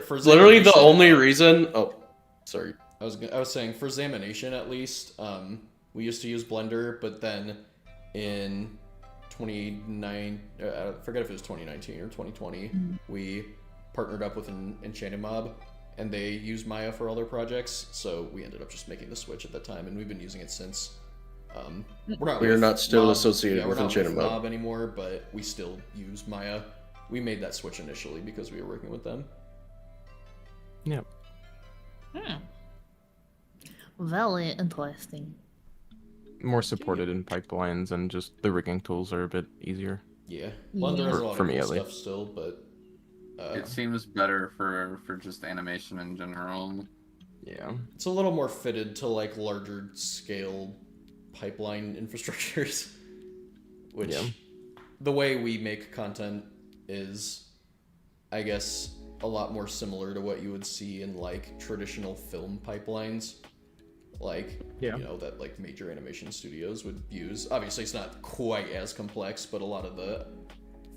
Literally the ZAMination- only reason. Oh, sorry. I was saying for ZAMination at least, we used to use Blender, but then in 2019, I forget if it was 2019 or 2020, we partnered up with an Enchanted Mob, and they use Maya for all their projects, so we ended up just making the switch at that time, and we've been using it since. We're not still associated with we're not Enchanted with Mob anymore, but we still use Maya. We made that switch initially because we were working with them. Yep. Very interesting. More supported in pipelines, and just the rigging tools are a bit easier. Yeah, Blender has a lot For of me, cool at stuff least. still, but It seems better for just animation in general. Yeah. it's a little more fitted to like larger scale pipeline infrastructures, which the way we make content is, I guess, a lot more similar to what you would see in like traditional film pipelines, like you know, that like major animation studios would use. Obviously it's not quite as complex, but a lot of the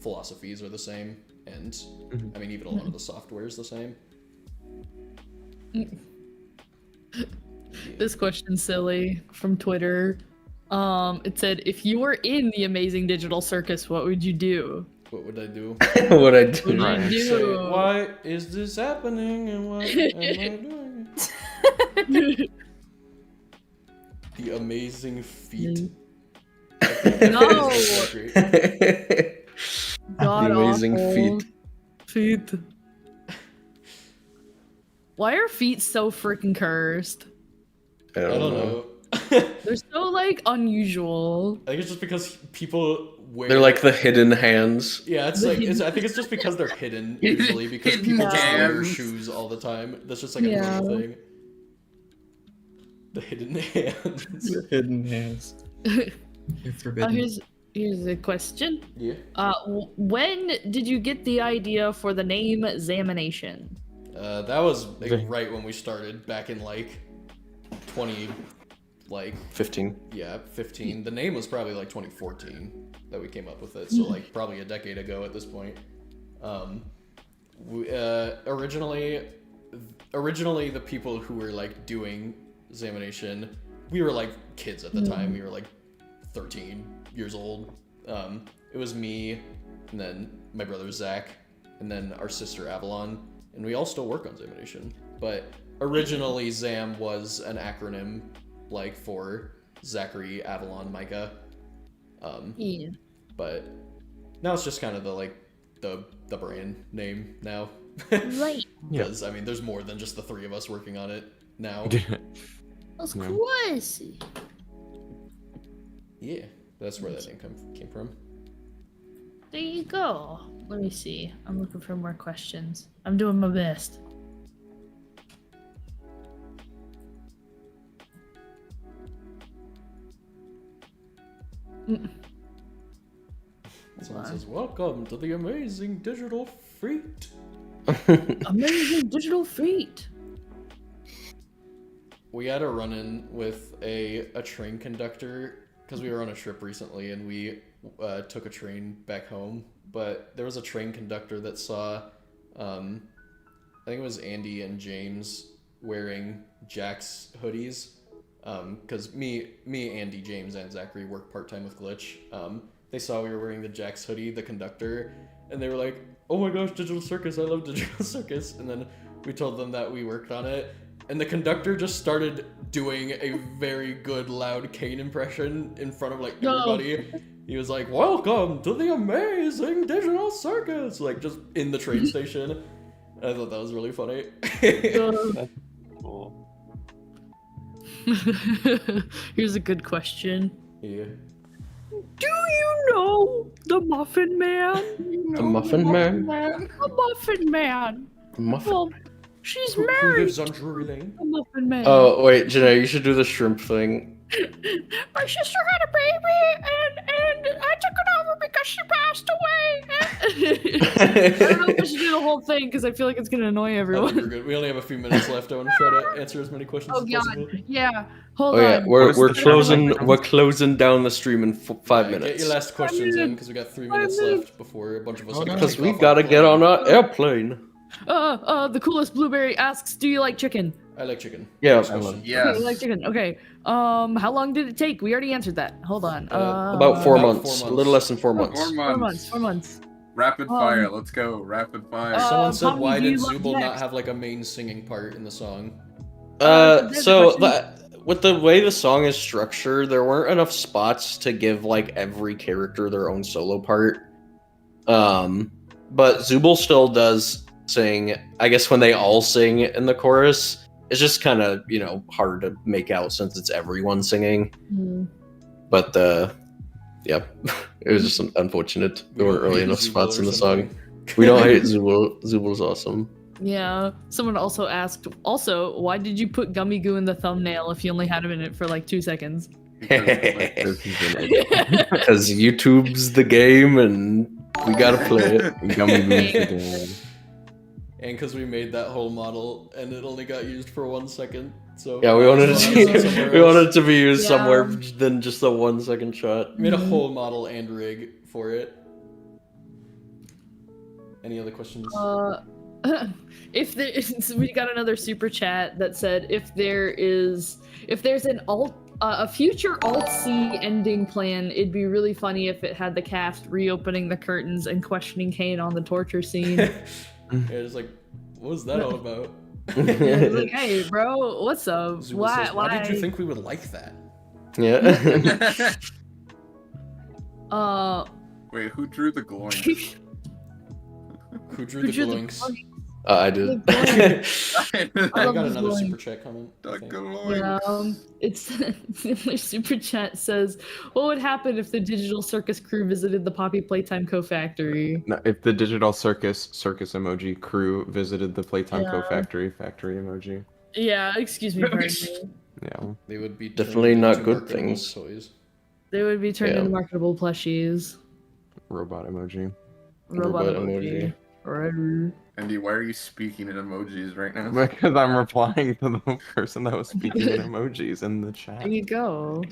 philosophies are the same, and I mean even a lot of the software is the same. This question's silly from Twitter. It said, if you were in the Amazing Digital Circus, what would you do? What would I do? what I What do. would you Say, do? why is this happening and why am I doing it? The amazing feat. No. The God amazing awful. feat. Feet. Why are feet so freaking cursed? I I don't don't know. know. They're so like unusual. I think it's just because people wear. They're like the hidden hands. Yeah, it's The like hidden- I think it's just because they're hidden usually because Hidden people just wear hands. shoes all the time. That's just like a Yeah. normal thing. The hidden hands. The hidden hands. They're forbidden. Here's a question. Yeah. When did you get the idea for the name ZAMination? That was like, right when we started back in like 20 like 15. yeah, 15. The name was probably like 2014 that we came up with it. So like probably a decade ago at this point. Originally the people who were like doing ZAMination, we were like kids at the time. We were like 13 years old. It was me, and then my brother Zach, and then our sister Avalon, and we all still work on ZAMination. But originally ZAM was an acronym like for Zachary, Avalon, Micah. Yeah. But now it's just kind of the brand name now. Right. Because I mean, there's more than just the three of us working on it now. That's Yeah. crazy. Yeah, that's where that name came from. There you go. Let me see. I'm looking for more questions. I'm doing my best. Someone says, "Welcome to the amazing digital feat." Amazing digital feat. We had a run-in with a train conductor because we were on a trip recently and we took a train back home. But there was a train conductor that saw, I think it was Andy and James wearing Jack's hoodies. Because me, Andy, James, and Zachary work part-time with Glitch. They saw we were wearing the Jack's hoodie, the conductor, and they were like, "Oh my gosh, Digital Circus, I love Digital Circus." And then we told them that we worked on it. And the conductor just started doing a very good loud Kane impression in front of like everybody. He was like, "Welcome to the amazing Digital Circus!" Like just in the train station. I thought that was really funny. Cool. Here's a good question. Yeah. Do you know the Muffin Man? The Muffin Man? The Muffin Man. The Muffin Well, she's Who married lives to on Drury Lane? the Muffin Man. Oh, wait, Janae, you should do the shrimp thing. My sister had a baby, and I took it over because she passed away. I don't know if I should do the whole thing because I feel like it's gonna annoy I think everyone. we're good. We only have a few minutes left. I want to try to answer as many questions Oh as god, possible. yeah. Hold Oh yeah, on. we're the closing down the stream in 5 Get minutes. your last questions in because we got 3 minutes left before a bunch of us. have to Because take we off gotta the get plane. on our airplane. The coolest blueberry asks, "Do you like chicken?" I like chicken. Yeah, Next I love question. Yes. Okay, you like chicken. Okay. How long did it take? We already answered that. Hold on. about 4 about months. 4 A little less than 4 4 months. months. 4 months. 4 months. Rapid fire. Let's go. Rapid fire. Someone said, Tommy, "Why do you did like Zubul not next? have like a main singing part in the song?" there's a question. With the way the song is structured, there weren't enough spots to give like every character their own solo part. But Zubul still does sing. I guess when they all sing in the chorus, it's just kind of hard to make out since it's everyone singing. Hmm. But yeah, it was just unfortunate. There weren't really enough spots in the song. We don't hate Zubul. Zubul's awesome. Yeah. Someone also asked, why did you put Gummy Goo in the thumbnail if you only had him in it for like 2 seconds? Because YouTube's the game and we gotta play it. And because we made that whole model and it only got used for 1 second, so Yeah, we wanted as long as it's somewhere else. it to be used Yeah. somewhere than just the 1 second shot. We made a whole model and rig for it. Any other questions? If there is, we got another super chat that said if there's an a future alt C ending plan, it'd be really funny if it had the cast reopening the curtains and questioning Kane on the torture scene. Yeah, it's like, what was that all about? It's like, hey, bro, what's up? Zubul says, why did you think we would like that? Yeah. Wait, who drew the glowing? Who drew the glowing? I did. I I love got this another line. super chat comment. I think. Yeah, it's the super chat says, "What would happen if the Digital Circus crew visited the Poppy Playtime Co Factory?" No, if the Digital Circus emoji crew visited the Playtime Co Yeah. factory emoji. Yeah, excuse me, pardon me. Yeah. They would be Definitely turned not into good marketable things. Toys. They would be turned Yeah. into marketable plushies. Robot emoji. Robot Robot emoji. Right. Andy, why are you speaking in emojis right now? Because I'm replying to the person that was speaking in emojis in the chat. There you go.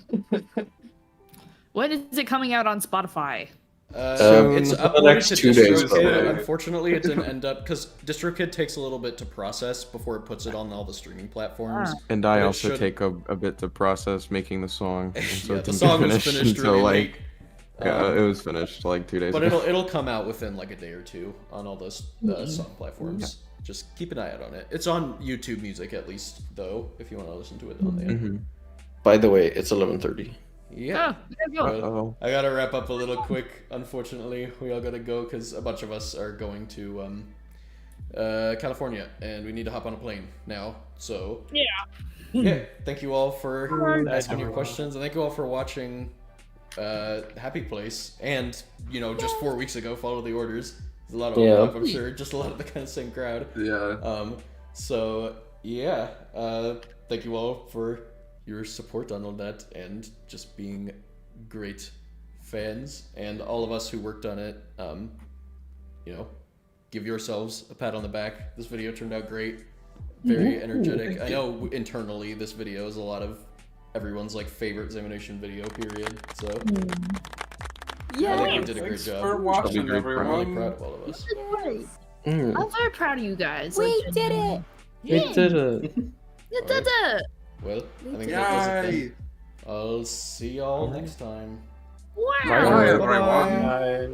When is it coming out on Spotify? It's for the uploaded next to 2 days, DistroKid. probably. Unfortunately, it didn't end up because DistroKid takes a little bit to process before it puts it on all the streaming platforms. And I But it also should- take a bit to process making the song. And so Yeah, it the didn't song get was finished finished until really like late. yeah, it was finished like 2 days But ago. it'll come out within like a day or two on all those song platforms. Just keep an eye out on it. It's on YouTube Music at least, though, if you want to listen to it on there. Mm-hmm. By the way, it's 11:30. Yeah. Oh, there you go. Well, Uh-oh. I gotta wrap up a little quick. Unfortunately, we all gotta go because a bunch of us are going to California, and we need to hop on a plane now. So yeah. Thank you all for asking your questions, and thank you all for watching Happy Place. And just 4 weeks ago, Follow the Orders. There's a lot of overlap, I'm sure. Just a lot of the kind of same crowd. Yeah. So yeah. Thank you all for your support on all that and just being great fans, and all of us who worked on it. Give yourselves a pat on the back. This video turned out great, very energetic. I know internally this video is a lot of everyone's like favorite ZAMination video period, so I think we did a great Thanks job. for watching, I'm really everyone. proud of all of us. I'm very proud of you guys. We like, did it! We did it. You did it! Well, I think that does it Yay! then. I'll see y'all next time. Wow! Bye. Bye. Bye.